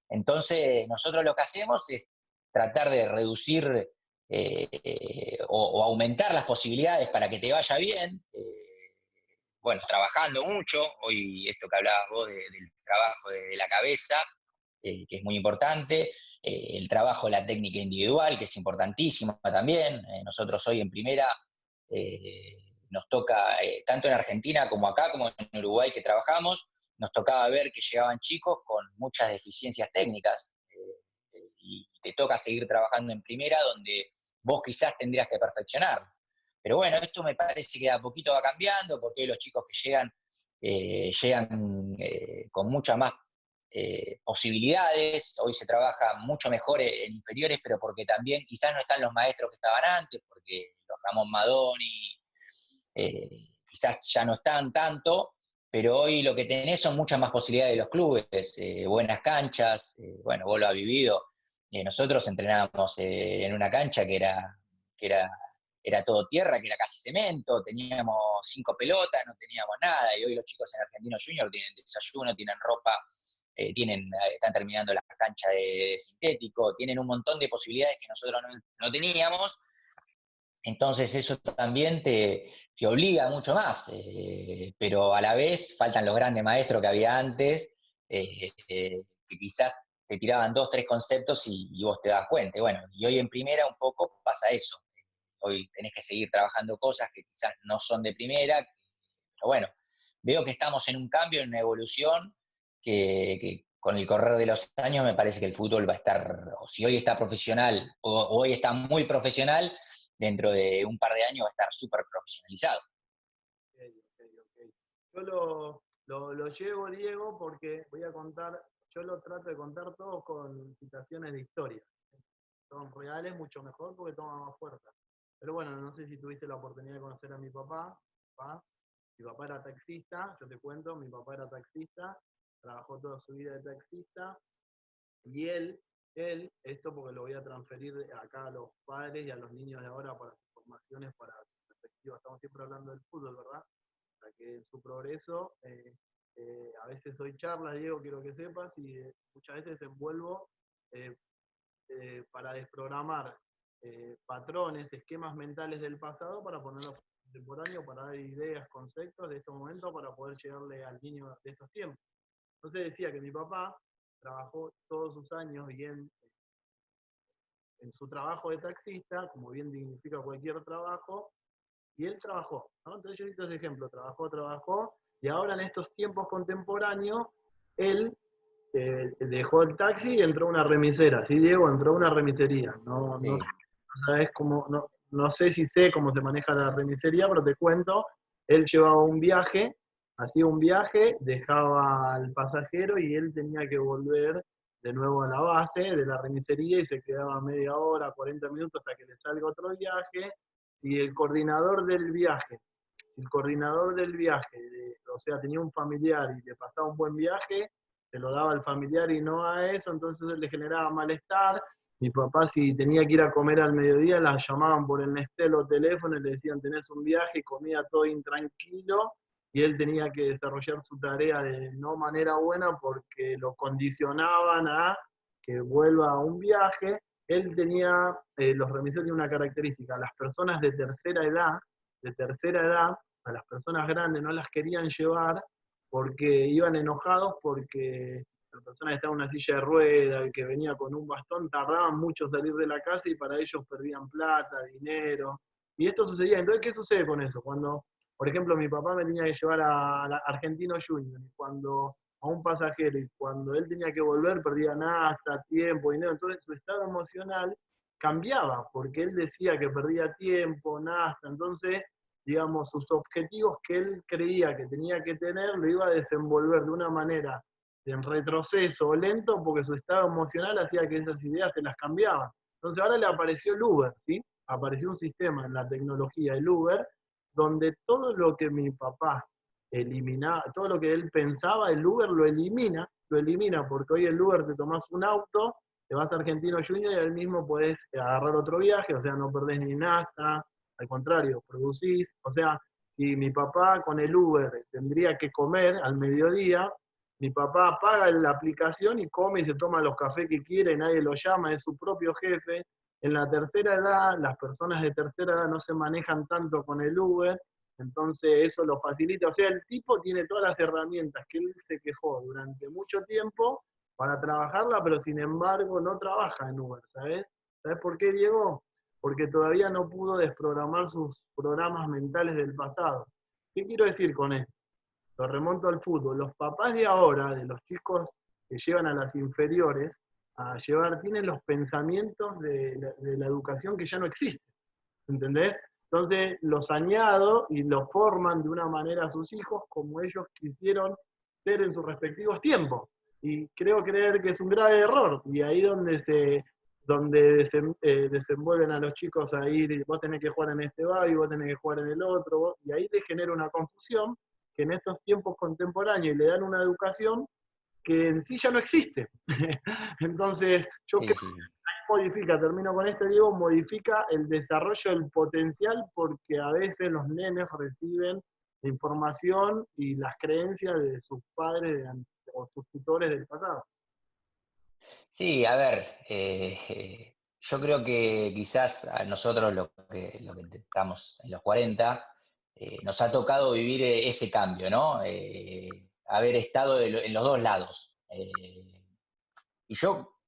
Speaker 2: Entonces, nosotros lo que hacemos es tratar de reducir o aumentar las posibilidades para que te vaya bien. Bueno, trabajando mucho, hoy esto que hablabas vos del trabajo de la cabeza, que es muy importante, el trabajo de la técnica individual, que es importantísimo también. Nosotros hoy en primera nos toca, tanto en Argentina como acá, como en Uruguay que trabajamos, nos tocaba ver que llegaban chicos con muchas deficiencias técnicas y te toca seguir trabajando en primera donde vos quizás tendrías que perfeccionar. Pero bueno, esto me parece que a poquito va cambiando porque hoy los chicos que llegan con muchas más posibilidades. Hoy se trabaja mucho mejor en inferiores, pero porque también quizás no están los maestros que estaban antes, porque los Ramón Madoni quizás ya no están tanto, pero hoy lo que tenés son muchas más posibilidades de los clubes, buenas canchas, bueno, vos lo has vivido. Nosotros entrenábamos en una cancha que era, era todo tierra, que era casi cemento, teníamos 5 pelotas, no teníamos nada, y hoy los chicos en Argentino Junior tienen desayuno, tienen ropa, están terminando la cancha de sintético, tienen un montón de posibilidades que nosotros no teníamos. Entonces eso también te obliga mucho más, pero a la vez faltan los grandes maestros que había antes, que quizás te tiraban dos, tres conceptos y vos te das cuenta. Bueno, y hoy en primera un poco pasa eso. Hoy tenés que seguir trabajando cosas que quizás no son de primera, pero bueno, veo que estamos en un cambio, en una evolución que con el correr de los años me parece que el fútbol va a estar, o si hoy está profesional o hoy está muy profesional, dentro de un par de años va a estar súper profesionalizado.
Speaker 1: Okay, okay, okay. Yo lo llevo, Diego, porque voy a contar, yo lo trato de contar todo con citaciones de historia. Son reales, mucho mejor porque toman más fuerza. Pero bueno, no sé si tuviste la oportunidad de conocer a mi papá. ¿Va? Mi papá era taxista, yo te cuento, mi papá era taxista, trabajó toda su vida de taxista, y esto porque lo voy a transferir acá a los padres y a los niños de ahora para sus formaciones, para su perspectiva. Estamos siempre hablando del fútbol, ¿verdad? Para que en su progreso, a veces doy charlas, Diego, quiero que sepas, y muchas veces envuelvo eh, para desprogramar patrones, esquemas mentales del pasado para ponerlos contemporáneos, para dar ideas, conceptos de estos momentos para poder llegarle al niño de estos tiempos. Entonces decía que mi papá trabajó todos sus años bien en su trabajo de taxista, como bien dignifica cualquier trabajo, y él trabajó, ¿no? Entonces yo cito ese ejemplo, trabajó, y ahora en estos tiempos contemporáneos, él dejó el taxi y entró a una remisera, ¿sí, Diego? Entró a una remisería, no
Speaker 2: Sí.
Speaker 1: sabes cómo, no sé si sé cómo se maneja la remisería, pero te cuento, él llevaba un viaje, hacía un viaje, dejaba al pasajero y él tenía que volver de nuevo a la base de la remisería y se quedaba media hora, 40 minutos hasta que le salga otro viaje, y el coordinador del viaje, o sea, tenía un familiar y le pasaba un buen viaje, se lo daba al familiar y no a eso, entonces él le generaba malestar. Mi papá, si tenía que ir a comer al mediodía, la llamaban por el Nestlé o teléfono y le decían, tenés un viaje, y comía todo intranquilo, y él tenía que desarrollar su tarea de no manera buena porque lo condicionaban a que vuelva a un viaje. Él tenía, los remisores tienen una característica, las personas de tercera edad, a las personas grandes no las querían llevar porque iban enojados porque la persona que estaba en una silla de ruedas, que venía con un bastón, tardaban mucho en salir de la casa y para ellos perdían plata, dinero. Y esto sucedía. Entonces, ¿qué sucede con eso? Cuando, por ejemplo, mi papá me tenía que llevar a Argentino Junior, y cuando a un pasajero, y cuando él tenía que volver, perdía nafta, tiempo, dinero. Entonces, su estado emocional cambiaba, porque él decía que perdía tiempo, nafta. Entonces, digamos, sus objetivos que él creía que tenía que tener, lo iba a desenvolver de una manera en retroceso o lento, porque su estado emocional hacía que esas ideas se las cambiaban. Entonces ahora le apareció el Uber, ¿sí? Apareció un sistema en la tecnología, el Uber, donde todo lo que mi papá eliminaba, todo lo que él pensaba, el Uber lo elimina, porque hoy el Uber te tomás un auto, te vas a Argentino Junior y ahí mismo podés agarrar otro viaje, o sea, no perdés ni nada, al contrario, producís, o sea, si mi papá con el Uber tendría que comer al mediodía, mi papá paga la aplicación y come y se toma los cafés que quiere, nadie lo llama, es su propio jefe. En la tercera edad, las personas de tercera edad no se manejan tanto con el Uber, entonces eso lo facilita. O sea, el tipo tiene todas las herramientas que él se quejó durante mucho tiempo para trabajarla, pero sin embargo no trabaja en Uber, ¿sabes? ¿Sabes por qué, Diego? Porque todavía no pudo desprogramar sus programas mentales del pasado. ¿Qué quiero decir con esto? Lo remonto al fútbol. Los papás de ahora, de los chicos que llevan a las inferiores, tienen los pensamientos de la educación que ya no existe. ¿Entendés? Entonces los añado y los forman de una manera a sus hijos como ellos quisieron ser en sus respectivos tiempos. Y creo creer que es un grave error. Y ahí donde desenvuelven a los chicos a ir, y vos tenés que jugar en este y vos tenés que jugar en el otro, y ahí les genera una confusión que en estos tiempos contemporáneos le dan una educación que en sí ya no existe. Entonces, yo
Speaker 2: Sí,
Speaker 1: creo
Speaker 2: sí.
Speaker 1: termino con este, Diego, modifica el desarrollo del potencial porque a veces los nenes reciben la información y las creencias de sus padres o sus tutores del pasado.
Speaker 2: Sí, a ver, yo creo que quizás a nosotros lo que estamos en los 40, nos ha tocado vivir ese cambio, ¿no? Haber estado en los dos lados. Y yo,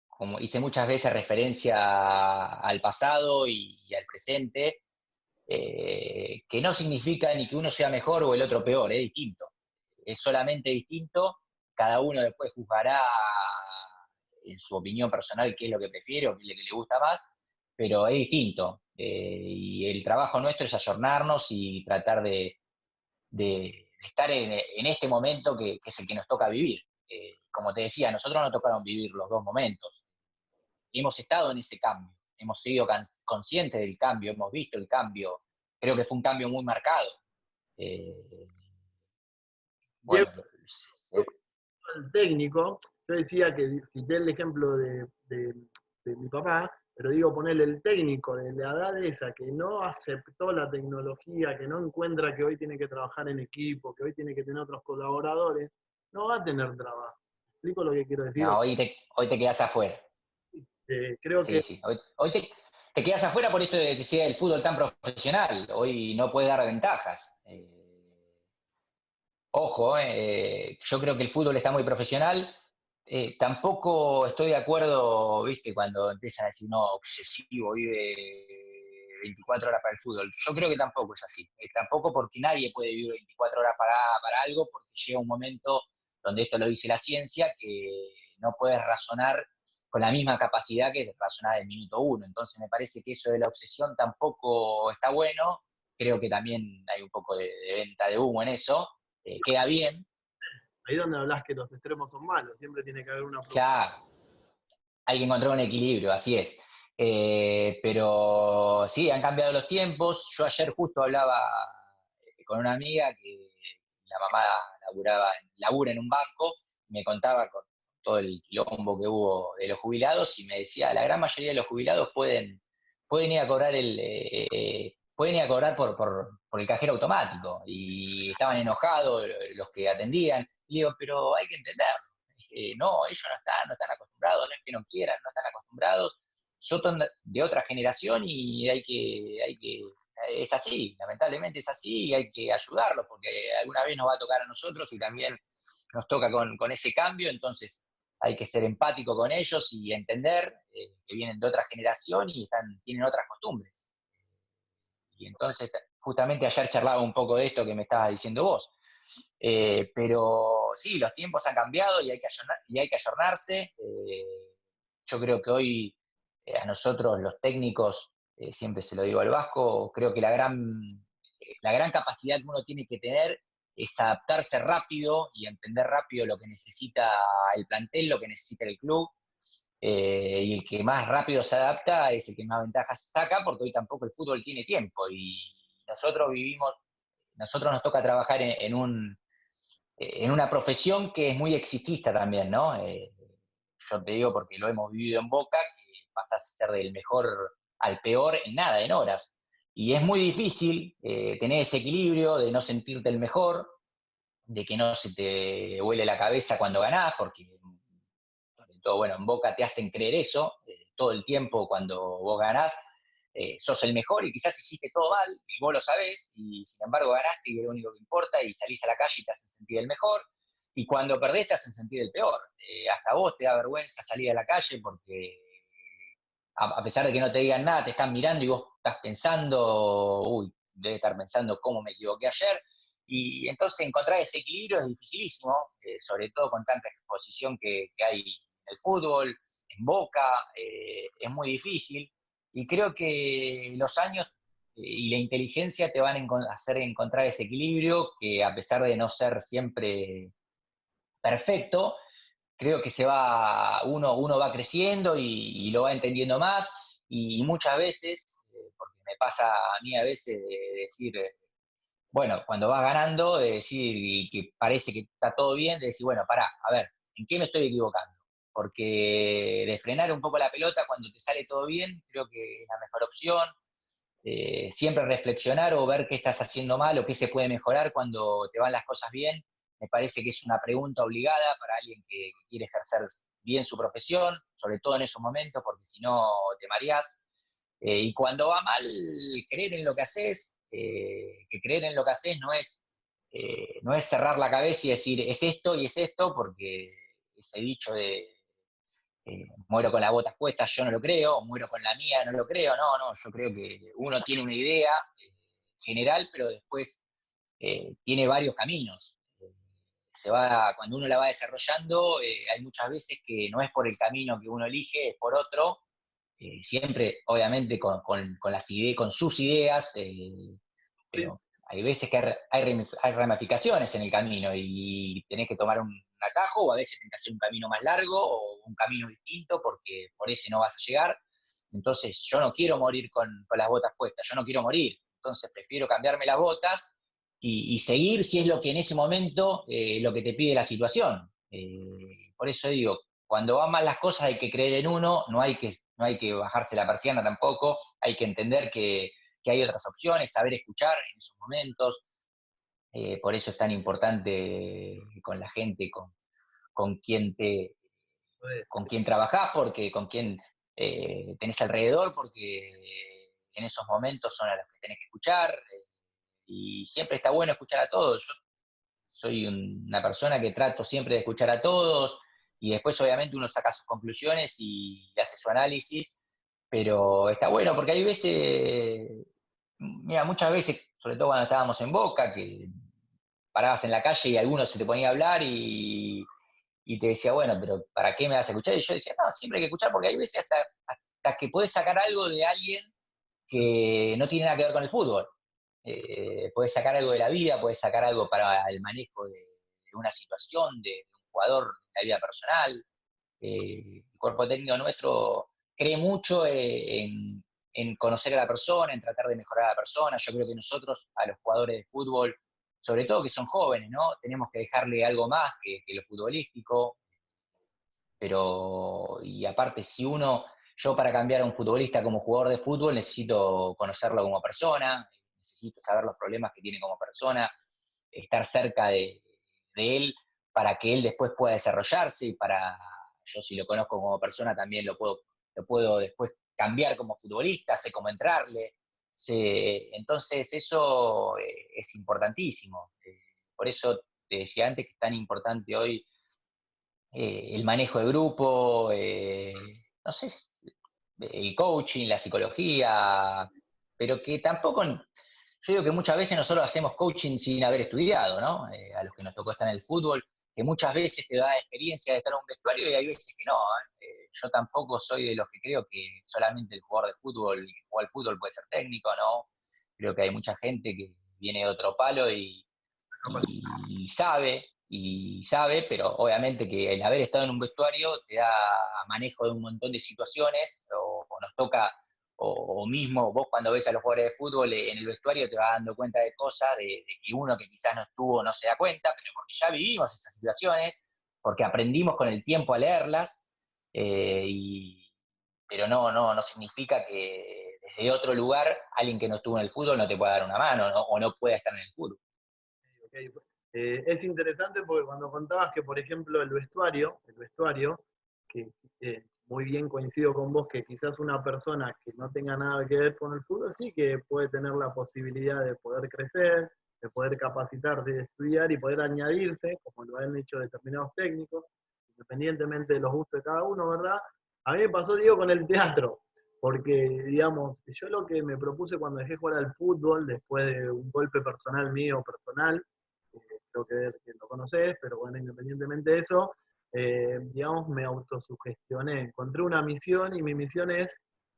Speaker 2: como hice muchas veces referencia al pasado y al presente, que no significa ni que uno sea mejor o el otro peor, es distinto. Es solamente distinto, cada uno después juzgará en su opinión personal qué es lo que prefiere o qué es lo que le gusta más, pero es distinto. Y el trabajo nuestro es ayornarnos y tratar de estar en este momento que es el que nos toca vivir. Como te decía, a nosotros nos tocaron vivir los dos momentos. Y hemos estado en ese cambio, hemos sido conscientes del cambio, hemos visto el cambio. Creo que fue un cambio muy marcado. Eh,
Speaker 1: Diego,
Speaker 2: bueno,
Speaker 1: el técnico, yo decía que cité el ejemplo de mi papá, pero digo ponerle el técnico de la edad esa que no aceptó la tecnología, que no encuentra que hoy tiene que trabajar en equipo, que hoy tiene que tener otros colaboradores, no va a tener trabajo. ¿Explico lo que quiero decir?
Speaker 2: no, hoy te quedas afuera.
Speaker 1: Creo que
Speaker 2: Sí, sí. Hoy te quedas afuera por esto de que sea el fútbol tan profesional. Hoy no puedes dar ventajas. Ojo, yo creo que el fútbol está muy profesional. Tampoco estoy de acuerdo, viste, cuando empiezan a decir, no, obsesivo, vive 24 horas para el fútbol. Yo creo que tampoco es así. Tampoco porque nadie puede vivir 24 horas para algo, porque llega un momento donde esto lo dice la ciencia, que no puedes razonar con la misma capacidad que razonar del minuto uno. Entonces me parece que eso de la obsesión tampoco está bueno. Creo que también hay un poco de venta de humo en eso. Queda bien.
Speaker 1: Ahí donde hablas que los extremos son malos, siempre tiene que haber una proporción.
Speaker 2: Ya hay que encontrar un equilibrio, así es. Pero sí, han cambiado los tiempos. Yo ayer justo hablaba con una amiga que la mamá labura en un banco, me contaba con todo el quilombo que hubo de los jubilados y me decía, la gran mayoría de los jubilados pueden ir a cobrar pueden ir a cobrar por el cajero automático y estaban enojados los que atendían. Y digo, pero hay que entender, no, ellos no están acostumbrados, no es que no quieran, no están acostumbrados, son de otra generación y es así, lamentablemente es así y hay que ayudarlos porque alguna vez nos va a tocar a nosotros y también nos toca con ese cambio, entonces hay que ser empático con ellos y entender que vienen de otra generación y tienen otras costumbres. Y entonces, justamente ayer charlaba un poco de esto que me estabas diciendo vos. Pero sí, los tiempos han cambiado y hay que ayornarse. Yo creo que hoy a nosotros los técnicos, siempre se lo digo al Vasco, creo que la gran capacidad que uno tiene que tener es adaptarse rápido y entender rápido lo que necesita el plantel, lo que necesita el club, y el que más rápido se adapta es el que más ventajas saca, porque hoy tampoco el fútbol tiene tiempo y nosotros nosotros nos toca trabajar en una profesión que es muy exitista también, ¿no? Yo te digo porque lo hemos vivido en Boca, que pasás a ser del mejor al peor en nada, en horas. Y es muy difícil tener ese equilibrio de no sentirte el mejor, de que no se te huele la cabeza cuando ganás, porque sobre todo, bueno, en Boca te hacen creer eso, todo el tiempo cuando vos ganás, sos el mejor y quizás hiciste todo mal, y vos lo sabés, y sin embargo ganaste y es lo único que importa, y salís a la calle y te hacen sentir el mejor, y cuando perdés te hacen sentir el peor. Hasta vos te da vergüenza salir a la calle porque a pesar de que no te digan nada, te están mirando y vos estás pensando, uy, debe estar pensando cómo me equivoqué ayer, y entonces encontrar ese equilibrio es dificilísimo, sobre todo con tanta exposición que hay en el fútbol, en Boca, es muy difícil. Y creo que los años y la inteligencia te van a hacer encontrar ese equilibrio que a pesar de no ser siempre perfecto, creo que uno va creciendo y lo va entendiendo más y muchas veces, porque me pasa a mí a veces de decir, bueno, cuando vas ganando, de decir y que parece que está todo bien, de decir, bueno, pará, a ver, ¿en qué me estoy equivocando? Porque de frenar un poco la pelota cuando te sale todo bien, creo que es la mejor opción. Siempre reflexionar o ver qué estás haciendo mal o qué se puede mejorar cuando te van las cosas bien, me parece que es una pregunta obligada para alguien que quiere ejercer bien su profesión, sobre todo en esos momentos, porque si no te mareás. Y cuando va mal, creer en lo que haces, que creer en lo que haces no es cerrar la cabeza y decir es esto y es esto, porque ese dicho de muero con las botas puestas, yo no lo creo, muero con la mía, no lo creo, no, yo creo que uno tiene una idea general, pero después tiene varios caminos. Cuando uno la va desarrollando, hay muchas veces que no es por el camino que uno elige, es por otro, siempre obviamente con sus ideas, pero hay veces que hay ramificaciones en el camino y tenés que tomar un atajo o a veces tenés que hacer un camino más largo o un camino distinto porque por ese no vas a llegar. Entonces yo no quiero morir con las botas puestas, yo no quiero morir. Entonces prefiero cambiarme las botas y seguir si es lo que en ese momento, lo que te pide la situación. Por eso digo, cuando van mal las cosas hay que creer en uno, no hay que bajarse la persiana tampoco, hay que entender que hay otras opciones, saber escuchar en esos momentos. Por eso es tan importante con la gente, con quien con quien trabajás, porque con quien tenés alrededor, porque en esos momentos son a los que tenés que escuchar. Y siempre está bueno escuchar a todos. Yo soy una persona que trato siempre de escuchar a todos y después obviamente uno saca sus conclusiones y hace su análisis, pero está bueno porque hay veces, mira, muchas veces, sobre todo cuando estábamos en Boca, que parabas en la calle y alguno se te ponía a hablar y te decía, bueno, pero ¿para qué me vas a escuchar? Y yo decía, no, siempre hay que escuchar porque hay veces hasta que podés sacar algo de alguien que no tiene nada que ver con el fútbol. Puedes sacar algo de la vida, puedes sacar algo para el manejo de una situación, de un jugador de la vida personal. El cuerpo técnico nuestro cree mucho en conocer a la persona, en tratar de mejorar a la persona. Yo creo que nosotros, a los jugadores de fútbol, sobre todo que son jóvenes, ¿no? Tenemos que dejarle algo más que lo futbolístico, pero, y aparte, yo para cambiar a un futbolista como jugador de fútbol necesito conocerlo como persona, necesito saber los problemas que tiene como persona, estar cerca de él para que él después pueda desarrollarse y yo si lo conozco como persona también lo puedo después cambiar como futbolista, sé cómo entrarle, entonces eso es importantísimo. Por eso te decía antes que es tan importante hoy el manejo de grupo, no sé, el coaching, la psicología, pero que tampoco, yo digo que muchas veces nosotros hacemos coaching sin haber estudiado, ¿no? A los que nos tocó estar en el fútbol, que muchas veces te da experiencia de estar en un vestuario y hay veces que no. Yo tampoco soy de los que creo que solamente el jugador de fútbol, el que juega al fútbol puede ser técnico, ¿no? Creo que hay mucha gente que viene de otro palo y sabe, pero obviamente que el haber estado en un vestuario te da manejo de un montón de situaciones, o nos toca, o mismo vos cuando ves a los jugadores de fútbol en el vestuario te vas dando cuenta de cosas, de que uno que quizás no estuvo no se da cuenta, pero porque ya vivimos esas situaciones, porque aprendimos con el tiempo a leerlas, pero no significa que desde otro lugar alguien que no estuvo en el fútbol no te pueda dar una mano, ¿no? O no pueda estar en el fútbol.
Speaker 1: Okay. Es interesante porque cuando contabas que, por ejemplo, el vestuario, que muy bien coincido con vos, que quizás una persona que no tenga nada que ver con el fútbol, sí que puede tener la posibilidad de poder crecer, de poder capacitarse, de estudiar y poder añadirse, como lo han hecho determinados técnicos, independientemente de los gustos de cada uno, ¿verdad? A mí me pasó, digo, con el teatro, porque, digamos, yo lo que me propuse cuando dejé jugar al fútbol, después de un golpe personal mío, personal, creo que lo conoces, pero bueno, independientemente de eso, digamos, me autosugestioné, encontré una misión y mi misión es,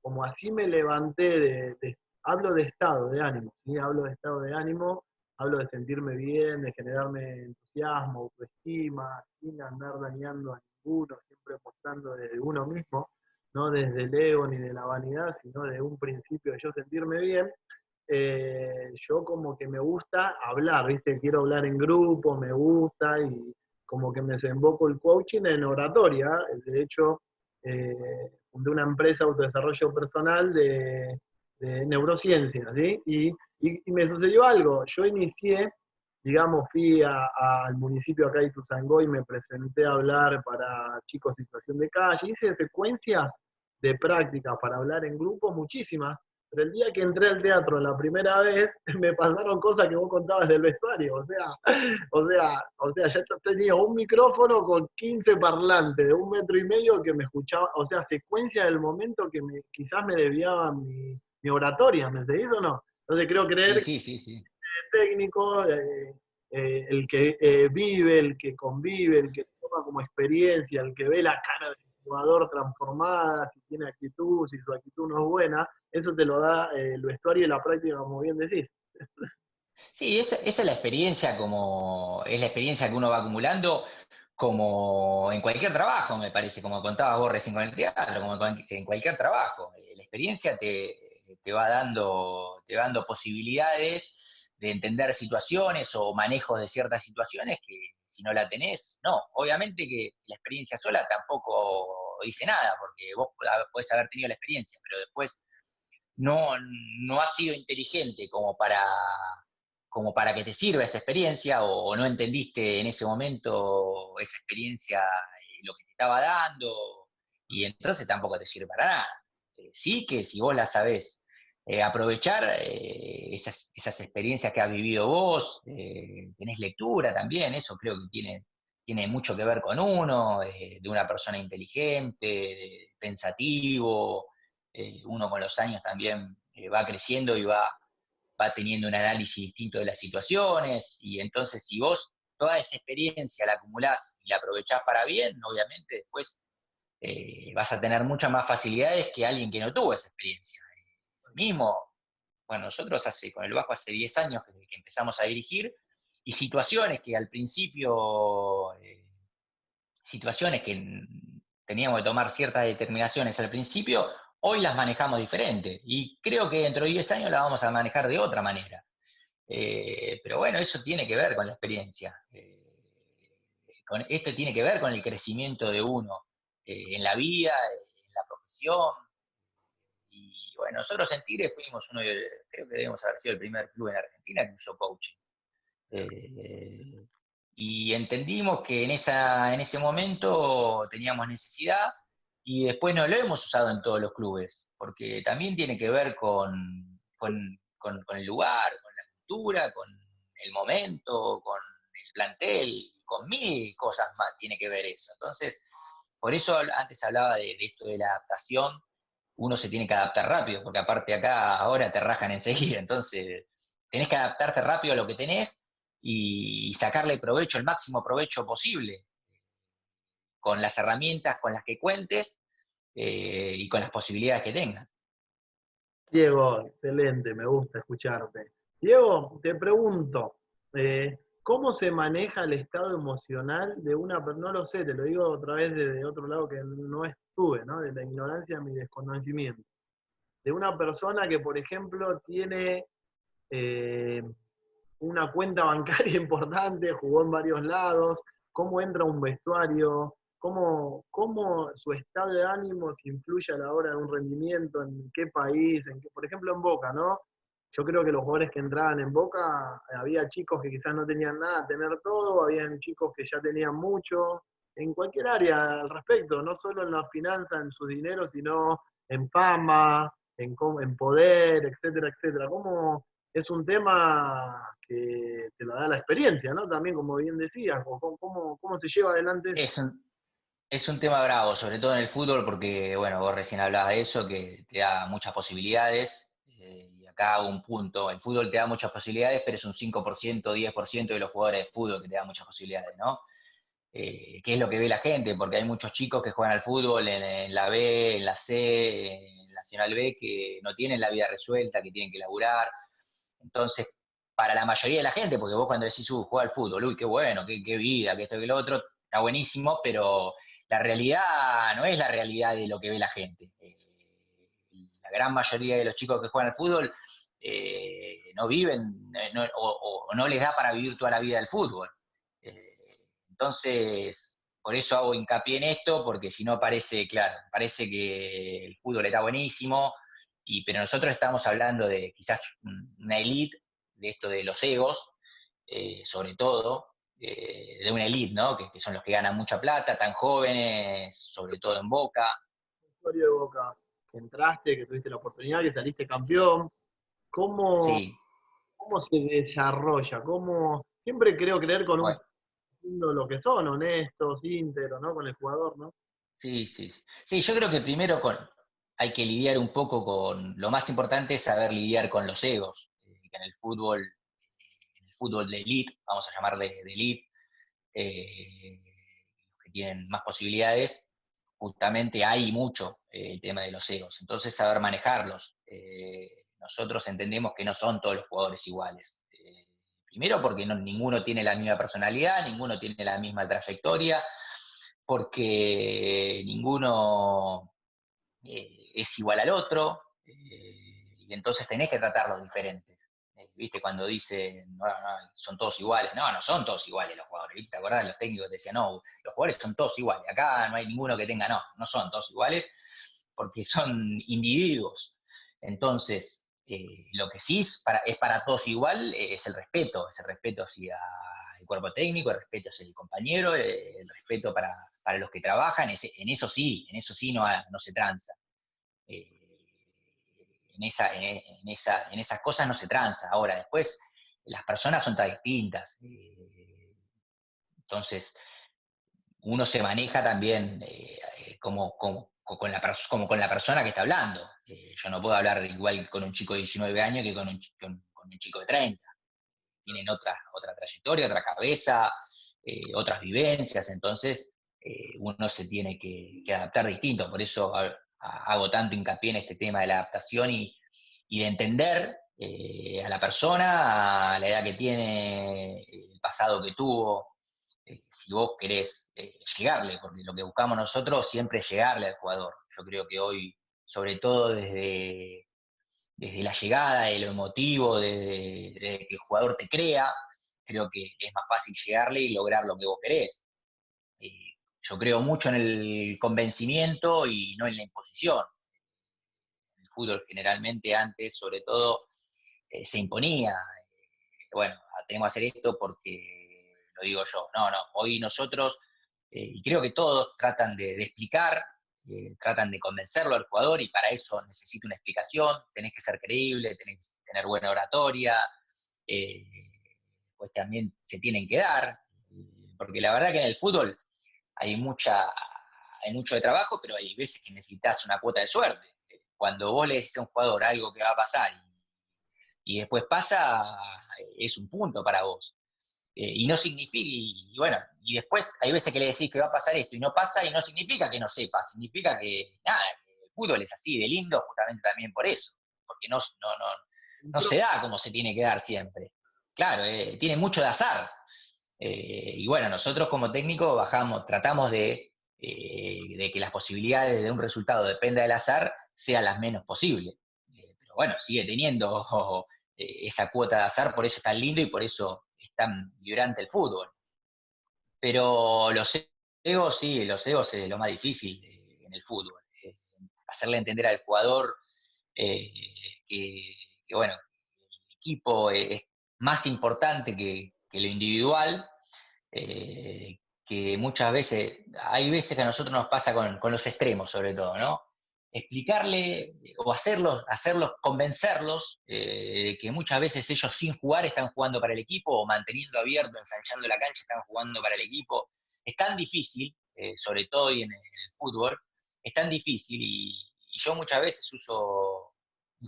Speaker 1: como así me levanté hablo de estado de ánimo, ¿sí? Hablo de estado de ánimo, hablo de sentirme bien, de generarme entusiasmo, autoestima, sin andar dañando a ninguno, siempre mostrando desde uno mismo, no desde el ego ni de la vanidad, sino de un principio de yo sentirme bien. Yo como que me gusta hablar, ¿viste? Quiero hablar en grupo, me gusta y como que me desemboco el coaching en oratoria. De hecho, fundé una empresa de autodesarrollo personal de neurociencia, ¿sí? Y me sucedió algo. Yo inicié, digamos, fui al municipio acá de Ituzaingó y me presenté a hablar para chicos en situación de calle. Hice secuencias de prácticas para hablar en grupo, muchísimas, pero el día que entré al teatro la primera vez, me pasaron cosas que vos contabas del vestuario. O sea, ya tenía un micrófono con 15 parlantes de 1,5 metros que me escuchaba, o sea, secuencia del momento que quizás me desviaban mi oratoria, ¿me entendés o no? Entonces creo creer
Speaker 2: Sí,
Speaker 1: que
Speaker 2: sí, sí, sí.
Speaker 1: el técnico, el que vive, el que convive, el que toma como experiencia, el que ve la cara del jugador transformada, si tiene actitud, si su actitud no es buena, eso te lo da el vestuario y la práctica, como bien decís.
Speaker 2: Sí, esa es la experiencia, es la experiencia que uno va acumulando como en cualquier trabajo, me parece, como contabas vos recién con el teatro, como en cualquier trabajo. La experiencia te va dando posibilidades de entender situaciones o manejos de ciertas situaciones que si no la tenés, no. Obviamente que la experiencia sola tampoco dice nada, porque vos podés haber tenido la experiencia, pero después no, no has sido inteligente como para que te sirva esa experiencia, o no entendiste en ese momento esa experiencia, lo que te estaba dando, y entonces tampoco te sirve para nada. Sí que si vos la sabés aprovechar, esas experiencias que has vivido vos, tenés lectura también, eso creo que tiene mucho que ver con uno, de una persona inteligente, pensativo, uno con los años también va creciendo y va teniendo un análisis distinto de las situaciones, y entonces si vos toda esa experiencia la acumulás y la aprovechás para bien, obviamente después vas a tener muchas más facilidades que alguien que no tuvo esa experiencia. Mismo, bueno, nosotros con el Vasco hace 10 años que empezamos a dirigir, y situaciones que al principio, situaciones que teníamos que tomar ciertas determinaciones al principio, hoy las manejamos diferente, y creo que dentro de 10 años las vamos a manejar de otra manera. Pero bueno, eso tiene que ver con la experiencia. Esto tiene que ver con el crecimiento de uno en la vida, en la profesión. Y bueno, nosotros en Tigre fuimos creo que debemos haber sido el primer club en Argentina que usó coaching. Y entendimos que en ese momento teníamos necesidad, y después no lo hemos usado en todos los clubes, porque también tiene que ver con el lugar, con la cultura, con el momento, con el plantel, con mil cosas más tiene que ver eso. Entonces, por eso antes hablaba de esto de la adaptación. Uno se tiene que adaptar rápido, porque aparte acá ahora te rajan enseguida, entonces tenés que adaptarte rápido a lo que tenés y sacarle provecho, el máximo provecho posible, con las herramientas con las que cuentes y con las posibilidades que tengas.
Speaker 1: Diego, excelente, me gusta escucharte. Diego, te pregunto, ¿cómo se maneja el estado emocional de una persona? No lo sé, te lo digo otra vez desde otro lado que no estuve, ¿no? De la ignorancia a mi desconocimiento. De una persona que, por ejemplo, tiene eh, una cuenta bancaria importante, jugó en varios lados, cómo entra a un vestuario, cómo su estado de ánimo se influye a la hora de un rendimiento, en qué país, por ejemplo en Boca, ¿no? Yo creo que los jugadores que entraban en Boca, había chicos que quizás no tenían nada a tener todo, habían chicos que ya tenían mucho, en cualquier área al respecto, no solo en la finanza, en su dinero, sino en fama, en poder, etcétera, etcétera. ¿Cómo, es un tema que te lo da la experiencia, ¿no? También, como bien decías, cómo se lleva adelante eso.
Speaker 2: Es un, es un tema bravo, sobre todo en el fútbol, porque, bueno, vos recién hablabas de eso, que te da muchas posibilidades, y acá hago un punto, el fútbol te da muchas posibilidades, pero es un 5%, 10% de los jugadores de fútbol que te da muchas posibilidades, ¿no? ¿Qué es lo que ve la gente? Porque hay muchos chicos que juegan al fútbol en la B, en la C, en Nacional B, que no tienen la vida resuelta, que tienen que laburar. Entonces, para la mayoría de la gente, porque vos cuando decís, juega al fútbol, uy, qué bueno, qué vida, que esto, que lo otro, está buenísimo, pero la realidad no es la realidad de lo que ve la gente. La gran mayoría de los chicos que juegan al fútbol no viven, o no les da para vivir toda la vida del fútbol. Entonces, por eso hago hincapié en esto, porque si no parece, claro, parece que el fútbol está buenísimo, pero nosotros estamos hablando de quizás una elite, de esto de los egos, sobre todo, de una elite, ¿no? Que son los que ganan mucha plata, tan jóvenes, sobre todo en Boca.
Speaker 1: Historia de Boca, que entraste, que tuviste la oportunidad, que saliste campeón, ¿cómo,
Speaker 2: Sí,
Speaker 1: cómo se desarrolla? Siempre creo creer con un
Speaker 2: bueno,
Speaker 1: lo que son, honestos, íntegros, ¿no? Con el jugador, ¿no?
Speaker 2: sí, sí. Sí, yo creo que primero hay que lidiar un poco lo más importante es saber lidiar con los egos, que en el fútbol de elite, vamos a llamarle de elite, los que tienen más posibilidades, justamente hay mucho el tema de los egos. Entonces, saber manejarlos. Nosotros entendemos que no son todos los jugadores iguales. Primero porque ninguno tiene la misma personalidad, ninguno tiene la misma trayectoria, porque ninguno es igual al otro, y entonces tenés que tratarlos diferentes. ¿Viste? Cuando dicen, no, no, son todos iguales. No, no son todos iguales los jugadores. ¿Viste? ¿Te acordás? Los técnicos decían, no, los jugadores son todos iguales. Acá no hay ninguno que tenga, no son todos iguales, porque son individuos. Entonces, lo que sí es para todos igual, es el respeto hacia el cuerpo técnico, el respeto hacia el compañero, el respeto para los que trabajan, en eso sí no se tranza. Eh, en esas cosas no se tranza. Ahora, después, las personas son tan distintas. Entonces, uno se maneja también como con la persona que está hablando. Yo no puedo hablar igual con un chico de 19 años que con un chico de 30. Tienen otra trayectoria, otra cabeza, otras vivencias, entonces uno se tiene que adaptar distinto. Por eso hago tanto hincapié en este tema de la adaptación y de entender a la persona, a la edad que tiene, el pasado que tuvo, si vos querés llegarle, porque lo que buscamos nosotros siempre es llegarle al jugador. Yo creo que hoy, sobre todo desde la llegada, de lo emotivo, de que el jugador te crea, creo que es más fácil llegarle y lograr lo que vos querés. Yo creo mucho en el convencimiento y no en la imposición. En el fútbol generalmente antes, sobre todo, se imponía. Bueno, tenemos que hacer esto porque lo digo yo. No, no, hoy nosotros, y creo que todos tratan de explicar, tratan de convencerlo al jugador y para eso necesita una explicación, tenés que ser creíble, tenés que tener buena oratoria, eh, pues también se tienen que dar, porque la verdad que en el fútbol hay, hay mucho de trabajo, pero hay veces que necesitas una cuota de suerte. Cuando vos le decís a un jugador algo que va a pasar y después pasa, es un punto para vos. Y no significa, y bueno, y después hay veces que le decís que va a pasar esto y no pasa, y no significa que no sepa, significa que nada, que el fútbol es así de lindo justamente también por eso, porque no se da como se tiene que dar siempre. Claro, tiene mucho de azar. Y bueno, nosotros como técnico tratamos de que las posibilidades de un resultado dependa del azar sean las menos posibles. Pero bueno, sigue teniendo esa cuota de azar, por eso es tan lindo y por eso es tan vibrante el fútbol. Pero los egos, sí, los egos es lo más difícil en el fútbol. Hacerle entender al jugador eh, que, bueno, el equipo es más importante que lo individual, que muchas veces, hay veces que a nosotros nos pasa con los extremos sobre todo, ¿no? Explicarle o hacerlos convencerlos de que muchas veces ellos sin jugar están jugando para el equipo o manteniendo abierto, ensanchando la cancha, están jugando para el equipo. Es tan difícil, sobre todo hoy en el fútbol, es tan difícil y yo muchas veces uso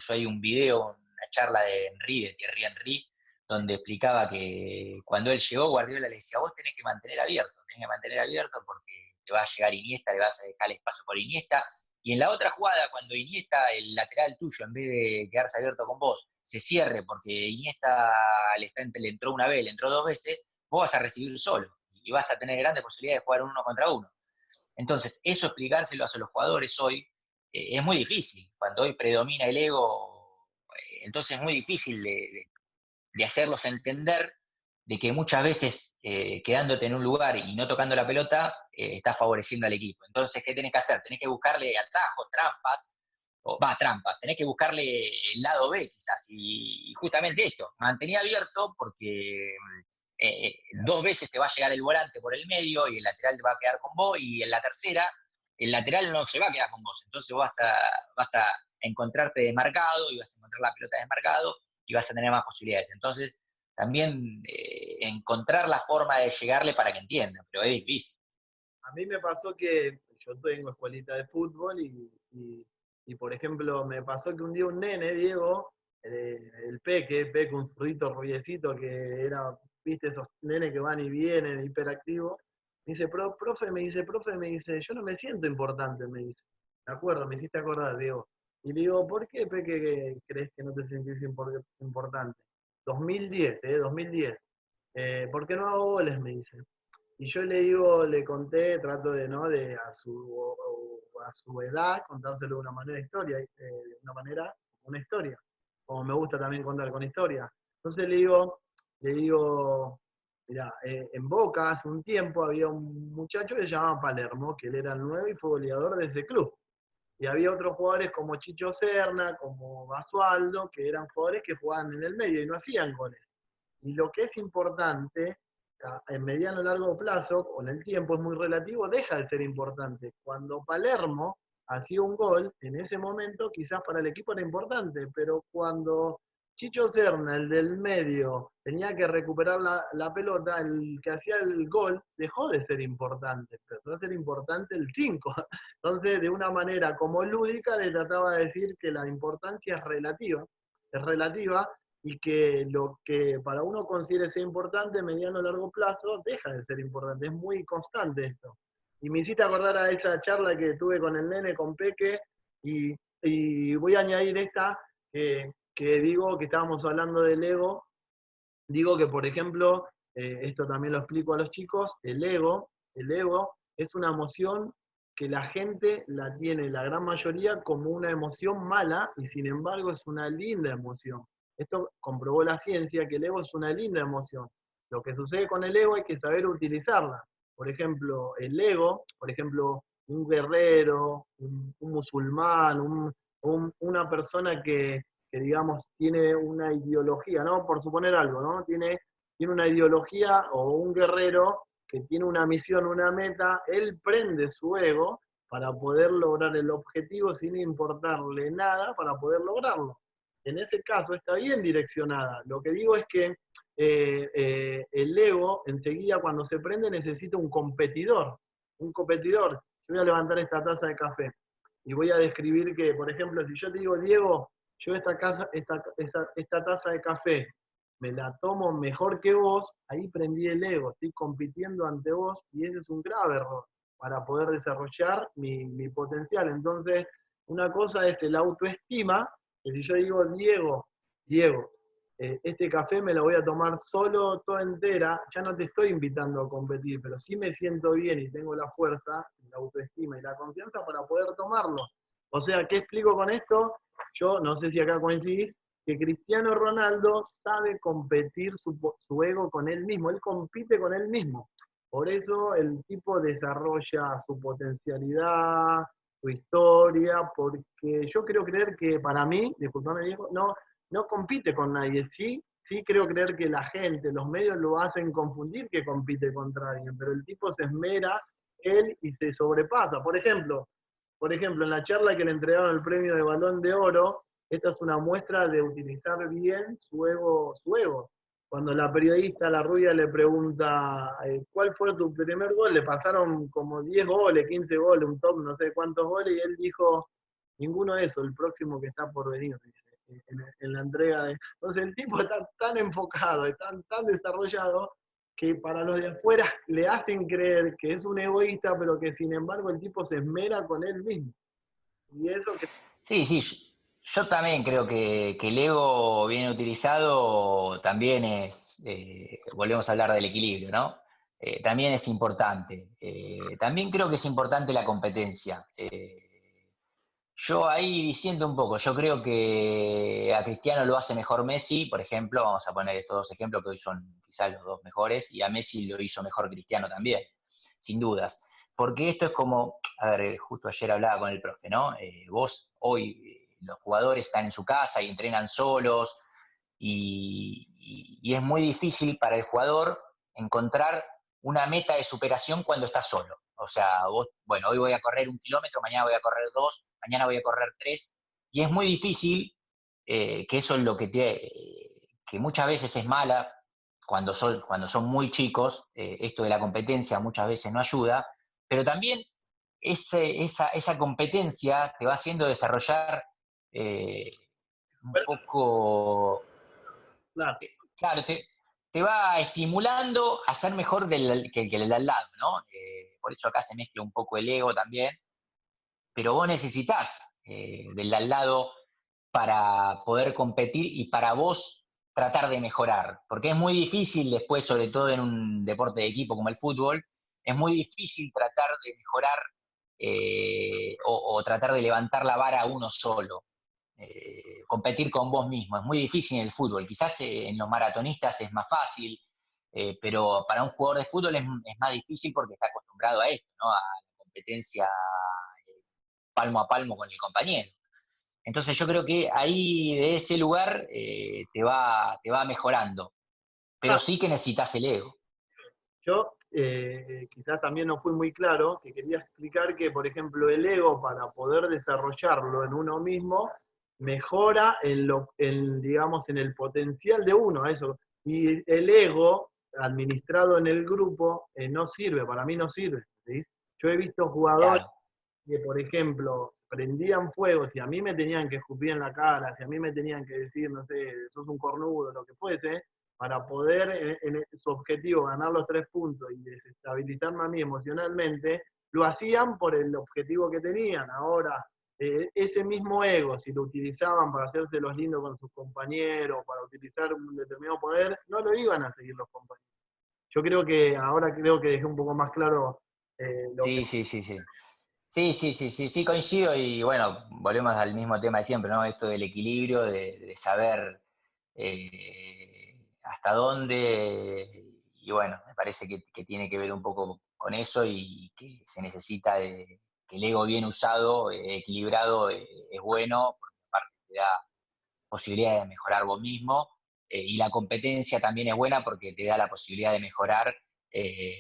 Speaker 2: ahí un video, una charla de Thierry Henry, donde explicaba que cuando él llegó, Guardiola le decía, vos tenés que mantener abierto porque te va a llegar Iniesta, le vas a dejar el espacio por Iniesta, y en la otra jugada, cuando Iniesta, el lateral tuyo, en vez de quedarse abierto con vos, se cierre porque Iniesta le entró una vez, le entró dos veces, vos vas a recibir solo y vas a tener grandes posibilidades de jugar uno contra uno. Entonces, eso explicárselo a los jugadores hoy es muy difícil. Cuando hoy predomina el ego, entonces es muy difícil de hacerlos entender de que muchas veces quedándote en un lugar y no tocando la pelota, estás favoreciendo al equipo. Entonces, ¿qué tenés que hacer? Tenés que buscarle atajos, trampas, tenés que buscarle el lado B quizás, y justamente esto, mantenía abierto porque dos veces te va a llegar el volante por el medio y el lateral va a quedar con vos, y en la tercera, el lateral no se va a quedar con vos, entonces vas a encontrarte desmarcado y vas a encontrar la pelota desmarcado y vas a tener más posibilidades. Entonces, también encontrar la forma de llegarle para que entiendan, pero es difícil.
Speaker 1: A mí me pasó que yo tengo escuelita de fútbol y, por ejemplo, me pasó que un día un nene, Diego, el Peque, un zurdito rubiecito que era, viste, esos nenes que van y vienen, hiperactivos, me dice, profe, yo no me siento importante, me dice. De acuerdo, me hiciste acordar, Diego. Y le digo, ¿por qué, Peque, crees que no te sentís importante? 2010, 2010. ¿Por qué no hago goles? Me dice. Y yo le digo, le conté, trato de, ¿no? De a su edad, contárselo de una manera una historia, como me gusta también contar con historia. Entonces le digo, mira, en Boca hace un tiempo había un muchacho que se llamaba Palermo, que él era el 9 y fue goleador de ese club. Y había otros jugadores como Chicho Serna, como Basualdo, que eran jugadores que jugaban en el medio y no hacían goles. Y lo que es importante, en mediano y largo plazo, con el tiempo es muy relativo, deja de ser importante. Cuando Palermo hacía un gol, en ese momento quizás para el equipo era importante, pero cuando Chicho Serna, el del medio, tenía que recuperar la pelota, el que hacía el gol dejó de ser importante, empezó a ser importante el 5. Entonces, de una manera como lúdica, le trataba de decir que la importancia es relativa y que lo que para uno considere ser importante, mediano o largo plazo, deja de ser importante. Es muy constante esto. Y me hiciste acordar a esa charla que tuve con el nene, con Peque, y voy a añadir esta, que digo que estábamos hablando del ego, digo que, por ejemplo, esto también lo explico a los chicos, el ego es una emoción que la gente la tiene, la gran mayoría, como una emoción mala, y sin embargo es una linda emoción. Esto comprobó la ciencia, que el ego es una linda emoción. Lo que sucede con el ego hay que saber utilizarla. Por ejemplo, el ego, por ejemplo, un guerrero, un musulmán, una persona que digamos tiene una ideología, ¿no? Por suponer algo, ¿no? Tiene una ideología o un guerrero que tiene una misión, una meta, él prende su ego para poder lograr el objetivo sin importarle nada para poder lograrlo. En ese caso está bien direccionada. Lo que digo es que el ego enseguida cuando se prende necesita un competidor. Un competidor. Yo voy a levantar esta taza de café y voy a describir que, por ejemplo, si yo te digo, Diego, yo esta taza de café me la tomo mejor que vos, ahí prendí el ego, estoy compitiendo ante vos y ese es un grave error para poder desarrollar mi potencial. Entonces, una cosa es el autoestima, que si yo digo, Diego, este café me lo voy a tomar solo, toda entera, ya no te estoy invitando a competir, pero sí me siento bien y tengo la fuerza, la autoestima y la confianza para poder tomarlo. O sea, ¿qué explico con esto? Yo no sé si acá coincidís, que Cristiano Ronaldo sabe competir su ego con él mismo, él compite con él mismo. Por eso el tipo desarrolla su potencialidad, su historia, porque yo creo creer que para mí, disculpame Diego, no compite con nadie, sí creo creer que la gente, los medios lo hacen confundir que compite contra alguien, pero el tipo se esmera él y se sobrepasa. Por ejemplo, en la charla que le entregaron el premio de Balón de Oro, esta es una muestra de utilizar bien su ego. Cuando la periodista, la rubia, le pregunta ¿cuál fue tu primer gol? Le pasaron como 10 goles, 15 goles, un top, no sé cuántos goles, y él dijo, ninguno de esos, el próximo que está por venir, dice, en la entrega de... Entonces el tipo está tan enfocado, está tan desarrollado, que para los de afuera le hacen creer que es un egoísta, pero que sin embargo el tipo se esmera con él mismo. Y eso que...
Speaker 2: Sí, sí, yo también creo que el ego bien utilizado también es, volvemos a hablar del equilibrio, ¿no? También es importante. También creo que es importante la competencia. Yo ahí diciendo un poco, yo creo que a Cristiano lo hace mejor Messi, por ejemplo, vamos a poner estos dos ejemplos que hoy son quizás los dos mejores, y a Messi lo hizo mejor Cristiano también, sin dudas. Porque esto es como, a ver, justo ayer hablaba con el profe, ¿no? Vos hoy, los jugadores están en su casa y entrenan solos, y es muy difícil para el jugador encontrar una meta de superación cuando está solo. O sea, vos, bueno, hoy voy a correr 1 kilómetro, mañana voy a correr 2, mañana voy a correr 3, y es muy difícil, que eso es lo que muchas veces es mala, cuando son muy chicos, esto de la competencia muchas veces no ayuda, pero también esa competencia te va haciendo desarrollar un poco,
Speaker 1: Claro,
Speaker 2: claro, te va estimulando a ser mejor que el de al lado, ¿no? Por eso acá se mezcla un poco el ego también, pero vos necesitas del de al lado para poder competir y para vos tratar de mejorar, porque es muy difícil después, sobre todo en un deporte de equipo como el fútbol, es muy difícil tratar de mejorar, o tratar de levantar la vara uno solo. Competir con vos mismo. Es muy difícil en el fútbol. Quizás en los maratonistas es más fácil, pero para un jugador de fútbol es más difícil porque está acostumbrado a esto, ¿no? A la competencia palmo a palmo con el compañero. Entonces yo creo que ahí de ese lugar te va mejorando, pero
Speaker 1: claro.
Speaker 2: sí que necesitas el ego.
Speaker 1: Yo quizás también no fui muy claro, que quería explicar que, por ejemplo, el ego para poder desarrollarlo en uno mismo, mejora digamos, en el potencial de uno, eso. Y el ego administrado en el grupo no sirve, para mí no sirve. ¿Sí? Yo he visto jugadores
Speaker 2: Claro,
Speaker 1: que, por ejemplo, prendían fuego, si a mí me tenían que escupir en la cara, si a mí me tenían que decir, no sé, sos un cornudo, lo que fuese, para poder, en su objetivo, ganar los 3 puntos y desestabilizarme a mí emocionalmente, lo hacían por el objetivo que tenían. Ahora, ese mismo ego, si lo utilizaban para hacerse los lindos con sus compañeros, para utilizar un determinado poder, no lo iban a seguir los compañeros. Yo ahora creo que dejé un poco más claro lo que...
Speaker 2: sí, sí, sí, sí. Sí, sí, sí, sí, sí, coincido y bueno, volvemos al mismo tema de siempre, ¿no? Esto del equilibrio, de saber hasta dónde, y bueno, me parece que tiene que ver un poco con eso y que se necesita que el ego bien usado, equilibrado, es bueno, porque aparte te da posibilidad de mejorar vos mismo, y la competencia también es buena porque te da la posibilidad de mejorar, eh,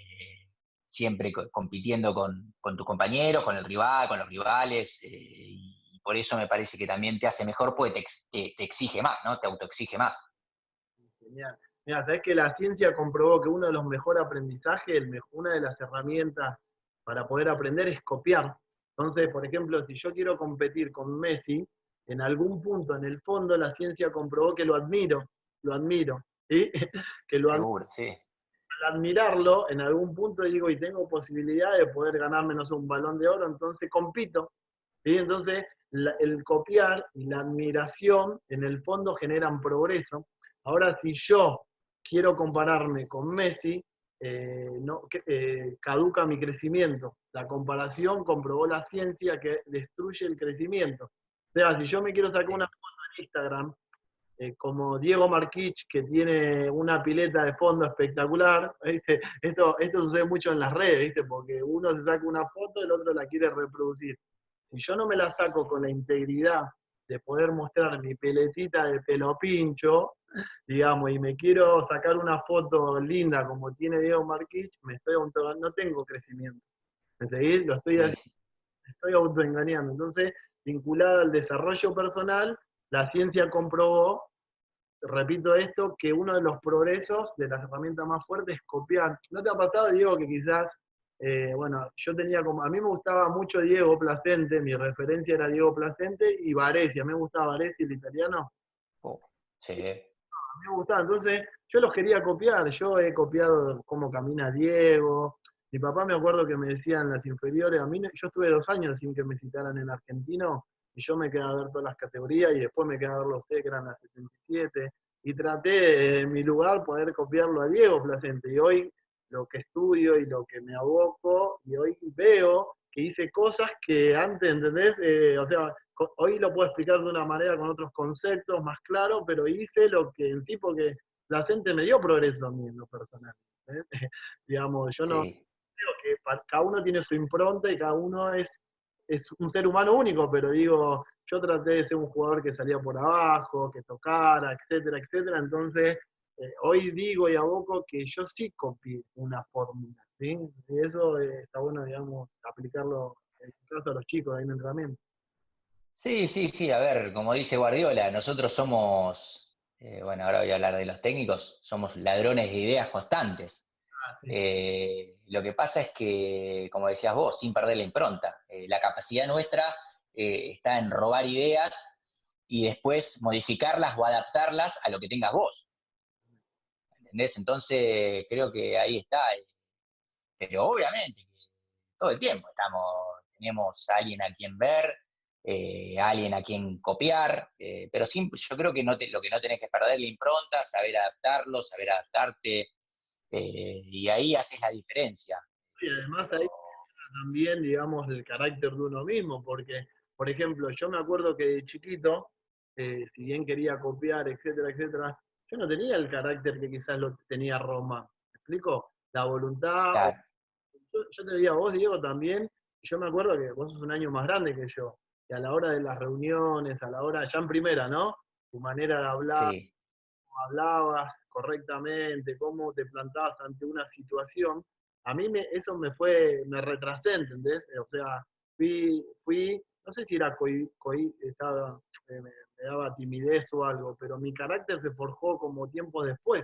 Speaker 2: siempre compitiendo con tu compañero, con el rival, con los rivales, y por eso me parece que también te hace mejor porque te exige más, ¿no? Te autoexige más.
Speaker 1: Genial. Mira, sabes que la ciencia comprobó que uno de los mejores aprendizajes, una de las herramientas para poder aprender es copiar. Entonces, por ejemplo, si yo quiero competir con Messi, en algún punto, en el fondo, la ciencia comprobó que lo admiro, ¿sí? Que
Speaker 2: Seguro, sí.
Speaker 1: al admirarlo, en algún punto digo, y tengo posibilidad de poder ganarme, no sé, un Balón de Oro, entonces compito. ¿Sí? Entonces, el copiar y la admiración, en el fondo, generan progreso. Ahora, si yo quiero compararme con Messi, caduca mi crecimiento. La comparación comprobó la ciencia que destruye el crecimiento. O sea, si yo me quiero sacar una
Speaker 2: Sí.
Speaker 1: foto en Instagram, como Diego Marquich, que tiene una pileta de fondo espectacular. ¿Viste? Esto sucede mucho en las redes, ¿viste? Porque uno se saca una foto y el otro la quiere reproducir. Si yo no me la saco con la integridad de poder mostrar mi peletita de pelo pincho, digamos, y me quiero sacar una foto linda como tiene Diego Marquich, no tengo crecimiento. ¿Me seguís?
Speaker 2: Sí, sí.
Speaker 1: Estoy autoengañando. Entonces, vinculada al desarrollo personal, la ciencia comprobó, repito esto, que uno de los progresos de las herramientas más fuertes es copiar. ¿No te ha pasado, Diego, que quizás, bueno, yo tenía como, a mí me gustaba mucho Diego Placente, mi referencia era Diego Placente y Varese, a mí me gustaba Varese, el italiano,
Speaker 2: Oh, sí.
Speaker 1: a mí me gustaba, entonces yo los quería copiar, yo he copiado cómo camina Diego, mi papá me acuerdo que me decía en las inferiores, yo estuve 2 años sin que me citaran en argentino, y yo me quedé a ver todas las categorías, y después me quedé a ver los que eran las 77, y traté de mi lugar poder copiarlo a Diego Placente, y hoy lo que estudio y lo que me aboco, y hoy veo que hice cosas que antes, ¿entendés? O sea, hoy lo puedo explicar de una manera con otros conceptos más claros, pero hice lo que en sí, porque Placente me dio progreso a mí en lo personal. ¿Eh? Digamos, yo no
Speaker 2: Sí.
Speaker 1: creo que cada uno tiene su impronta y cada uno es un ser humano único, pero digo, yo traté de ser un jugador que salía por abajo, que tocara, etcétera, etcétera. Entonces, hoy digo y aboco que yo sí copié una fórmula, ¿sí? Y eso está bueno, digamos, aplicarlo en el caso a los chicos ahí en el entrenamiento.
Speaker 2: Sí, sí, sí, a ver, como dice Guardiola, nosotros somos, bueno, ahora voy a hablar de los técnicos, somos ladrones de ideas constantes.
Speaker 1: Ah, sí.
Speaker 2: Lo que pasa es que, como decías vos, sin perder la impronta, la capacidad nuestra está en robar ideas y después modificarlas o adaptarlas a lo que tengas vos, ¿entendés? Entonces, creo que ahí está. Pero obviamente, todo el tiempo tenemos a alguien a quien ver, a alguien a quien copiar, pero yo creo que lo que no tenés que perder es la impronta, saber adaptarlo, saber adaptarte, y ahí haces la diferencia.
Speaker 1: Y además ahí
Speaker 2: Pero,
Speaker 1: también, digamos, el carácter de uno mismo, porque, por ejemplo, yo me acuerdo que de chiquito, si bien quería copiar, etcétera, etcétera, yo no tenía el carácter que quizás lo tenía Roma. ¿Me explico? La voluntad,
Speaker 2: claro,
Speaker 1: yo te digo a vos, Diego, también, y yo me acuerdo que vos sos un año más grande que yo, y a la hora de las reuniones, a la hora, ya en primera, ¿no? Tu manera de hablar,
Speaker 2: sí,
Speaker 1: cómo hablabas correctamente, cómo te plantabas ante una situación, a mí eso me retrasé, ¿entendés? O sea, fui no sé si era estaba timidez o algo, pero mi carácter se forjó como tiempo después,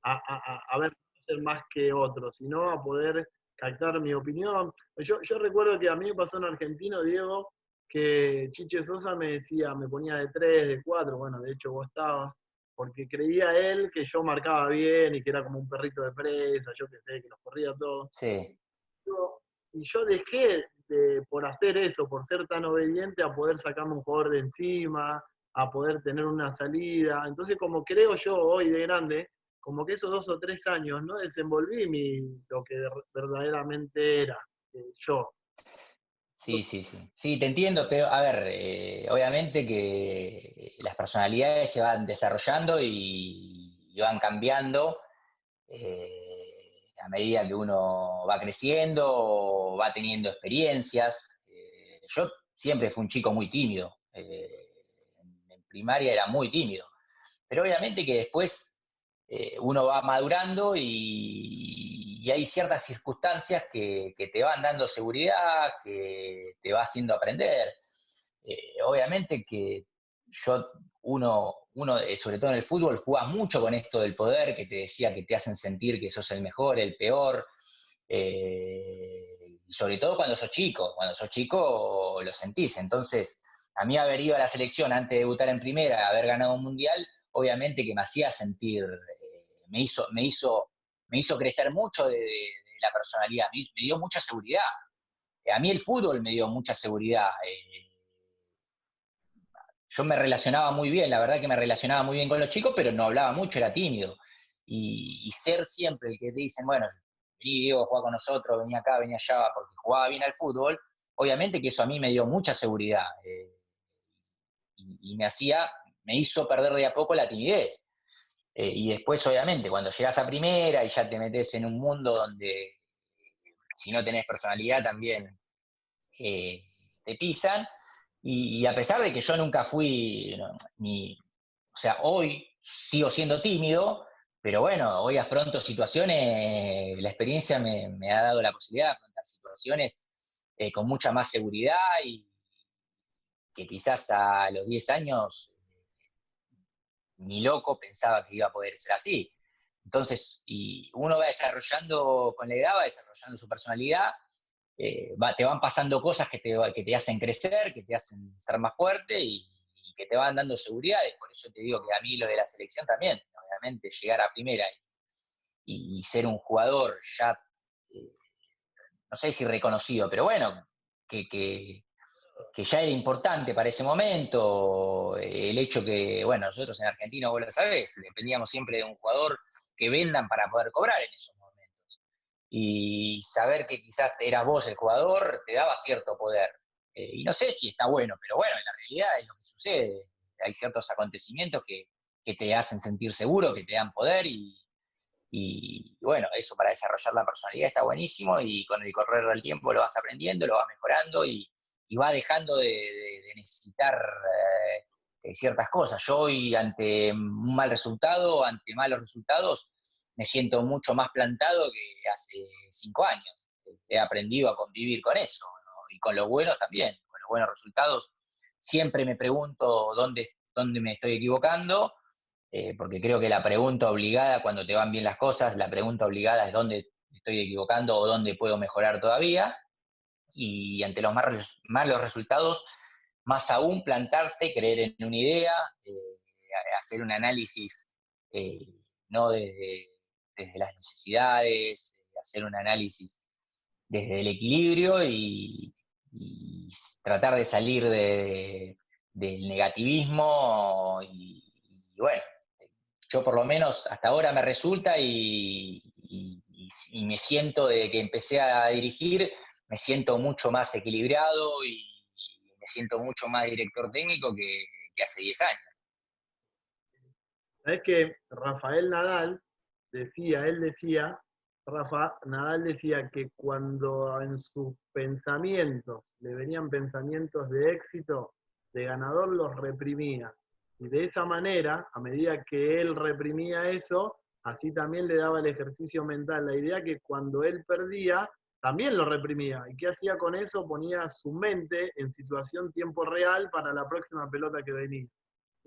Speaker 1: a ver ser más que otros, sino a poder captar mi opinión. Yo recuerdo que a mí me pasó en Argentino, Diego, que Chiche Sosa me decía, me ponía de 3, de 4, bueno, de hecho vos estabas, porque creía él que yo marcaba bien y que era como un perrito de presa, yo qué sé, que los corría todos.
Speaker 2: Sí,
Speaker 1: Y yo dejé por hacer eso, por ser tan obediente, a poder sacarme un jugador de encima, a poder tener una salida. Entonces, como creo yo hoy de grande, como que esos 2 o 3 años no desenvolví lo que verdaderamente era yo.
Speaker 2: sí, sí, sí. Sí, te entiendo, pero a ver, obviamente que las personalidades se van desarrollando y van cambiando a medida que uno va creciendo, va teniendo experiencias. Yo siempre fui un chico muy tímido. En primaria era muy tímido. Pero obviamente que después uno va madurando y hay ciertas circunstancias que te van dando seguridad, que te va haciendo aprender. Obviamente que yo, sobre todo en el fútbol, jugás mucho con esto del poder, que te decía que te hacen sentir que sos el mejor, el peor, y sobre todo cuando sos chico lo sentís. Entonces, a mí haber ido a la selección antes de debutar en primera, haber ganado un mundial, obviamente que me hacía sentir, me hizo crecer mucho de la personalidad, me dio mucha seguridad. A mí el fútbol me dio mucha seguridad. Yo me relacionaba muy bien, la verdad que me relacionaba muy bien con los chicos, pero no hablaba mucho, era tímido. Y ser siempre el que te dicen, bueno, vení Diego, juega con nosotros, vení acá, vení allá, porque jugaba bien al fútbol, obviamente que eso a mí me dio mucha seguridad y me hizo perder de a poco la timidez. Y después, obviamente, cuando llegas a primera y ya te metes en un mundo donde si no tenés personalidad también eh, te pisan. Y a pesar de que yo nunca fui, no, o sea, hoy sigo siendo tímido, pero bueno, hoy afronto situaciones, la experiencia me ha dado la posibilidad de afrontar situaciones con mucha más seguridad y que quizás a los 10 años ni loco pensaba que iba a poder ser así. Entonces, y uno va desarrollando con la edad, va desarrollando su personalidad, te van pasando cosas que te hacen crecer, que te hacen ser más fuerte y que te van dando seguridades. Por eso te digo que a mí lo de la selección también, obviamente llegar a primera y ser un jugador ya, eh, no sé si reconocido, pero bueno, que ya era importante para ese momento, el hecho que, bueno, nosotros en Argentina, vos lo sabés, dependíamos siempre de un jugador que vendan para poder cobrar en esos momentos. Y saber que quizás eras vos el jugador te daba cierto poder. Y no sé si está bueno, pero bueno, en la realidad es lo que sucede. Hay ciertos acontecimientos que te hacen sentir seguro, que te dan poder y bueno, eso para desarrollar la personalidad está buenísimo y con el correr del tiempo lo vas aprendiendo, lo vas mejorando y vas dejando de necesitar ciertas cosas. Yo hoy ante un mal resultado, ante malos resultados, me siento mucho más plantado que hace 5 años. He aprendido a convivir con eso, ¿no? Y con los buenos también, con los buenos resultados. Siempre me pregunto dónde me estoy equivocando porque creo que la pregunta obligada cuando te van bien las cosas, la pregunta obligada es dónde estoy equivocando o dónde puedo mejorar todavía, y ante los malos resultados, más aún plantarte, creer en una idea, hacer un análisis eh, no desde las necesidades, hacer un análisis desde el equilibrio y tratar de salir del negativismo y bueno, yo por lo menos hasta ahora me resulta y me siento de que empecé a dirigir, me siento mucho más equilibrado y me siento mucho más director técnico que hace 10 años.
Speaker 1: ¿Sabés que Rafael Nadal él decía, Rafa Nadal decía que cuando en sus pensamientos le venían pensamientos de éxito, de ganador, los reprimía. Y de esa manera, a medida que él reprimía eso, así también le daba el ejercicio mental. La idea que cuando él perdía, también lo reprimía. ¿Y qué hacía con eso? Ponía su mente en situación tiempo real para la próxima pelota que venía.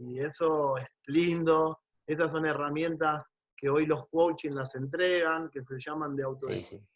Speaker 1: Y eso es lindo. Esas son herramientas que hoy los coaching las entregan, que se llaman de
Speaker 2: Sí,
Speaker 1: autodesarrollo,
Speaker 2: sí.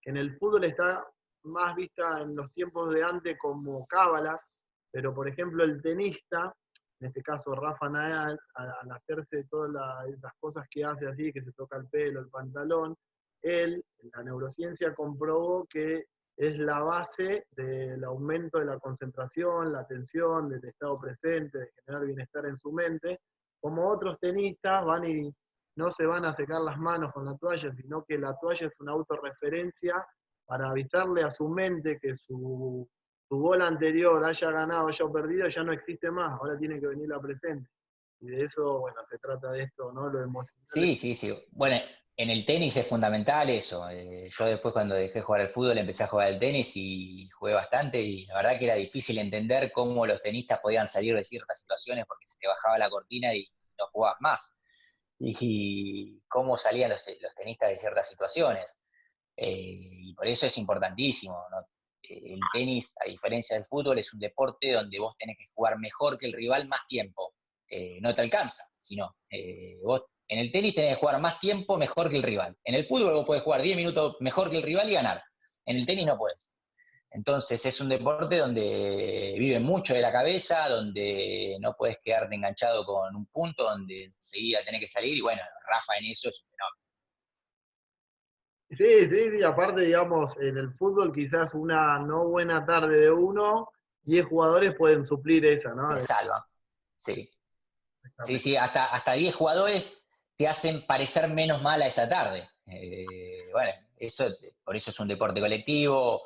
Speaker 1: que en el fútbol está más vista en los tiempos de antes como cábalas, pero por ejemplo el tenista, en este caso Rafa Nadal, al hacerse todas las cosas que hace así, que se toca el pelo, el pantalón, él, la neurociencia comprobó que es la base del aumento de la concentración, la atención, del estado presente, de generar bienestar en su mente, como otros tenistas van y no se van a secar las manos con la toalla, sino que la toalla es una autorreferencia para avisarle a su mente que su bola anterior haya ganado, haya perdido, ya no existe más, ahora tiene que venir la presente. Y de eso, bueno, se trata de esto, ¿no? Lo emocional.
Speaker 2: Sí, sí, sí. Bueno, en el tenis es fundamental eso. Yo después cuando dejé de jugar al fútbol empecé a jugar al tenis y jugué bastante y la verdad que era difícil entender cómo los tenistas podían salir de ciertas situaciones porque se te bajaba la cortina y no jugabas más. Y cómo salían los tenistas de ciertas situaciones. Y por eso es importantísimo, ¿no? El tenis, a diferencia del fútbol, es un deporte donde vos tenés que jugar mejor que el rival más tiempo. No te alcanza, sino vos en el tenis tenés que jugar más tiempo mejor que el rival. En el fútbol vos podés jugar 10 minutos mejor que el rival y ganar. En el tenis no podés. Entonces es un deporte donde vive mucho de la cabeza, donde no puedes quedarte enganchado con un punto, donde enseguida tenés que salir y bueno, Rafa en eso es un fenómeno.
Speaker 1: Sí, sí, sí, aparte, digamos, en el fútbol quizás una no buena tarde de uno, 10 jugadores pueden suplir esa, ¿no?
Speaker 2: Te salvan, sí. Sí,
Speaker 1: Exactamente.
Speaker 2: sí, hasta 10 jugadores te hacen parecer menos mal a esa tarde. Bueno, por eso es un deporte colectivo,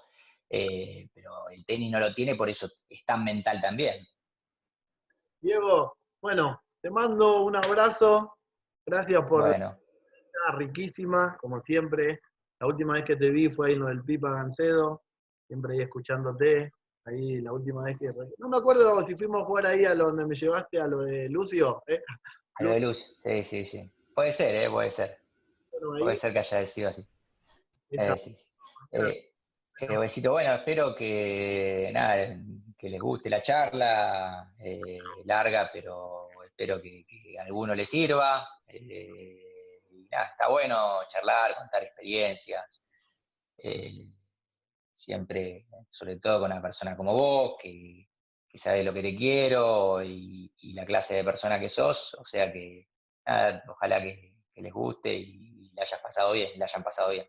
Speaker 2: pero el tenis no lo tiene, por eso es tan mental también.
Speaker 1: Diego, bueno, te mando un abrazo, gracias por la
Speaker 2: Bueno,
Speaker 1: charla riquísima, como siempre. La última vez que te vi fue ahí en lo del Pipa Gancedo, siempre ahí escuchándote. Ahí la última vez que. No me acuerdo si fuimos a jugar ahí a lo donde me llevaste a lo de Lucio.
Speaker 2: a lo de Luz, sí, sí, sí. Puede ser, puede ser.
Speaker 1: Bueno,
Speaker 2: Puede
Speaker 1: ahí
Speaker 2: ser que haya sido así.
Speaker 1: esa
Speaker 2: Sí, sí. Besito, bueno, espero que, nada, que les guste la charla, larga, pero espero que a alguno le sirva. Y nada, está bueno charlar, contar experiencias, eh, siempre, sobre todo con una persona como vos, que sabe lo que te quiero y la clase de persona que sos, o sea que, nada, ojalá que les guste y la hayas pasado bien, la hayan pasado bien.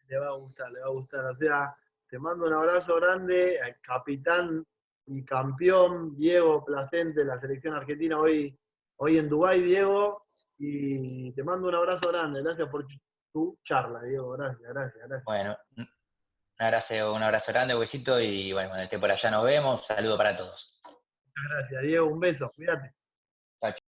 Speaker 1: le va a gustar, le va a gustar. O sea, te mando un abrazo grande al capitán y campeón Diego Placente de la selección argentina hoy en Dubái, Diego. Y te mando un abrazo grande. Gracias por tu charla, Diego. Gracias, gracias, gracias.
Speaker 2: Bueno, un abrazo grande, besito, y bueno, cuando esté por allá nos vemos. Saludo para todos.
Speaker 1: Gracias, Diego. Un beso. Cuídate.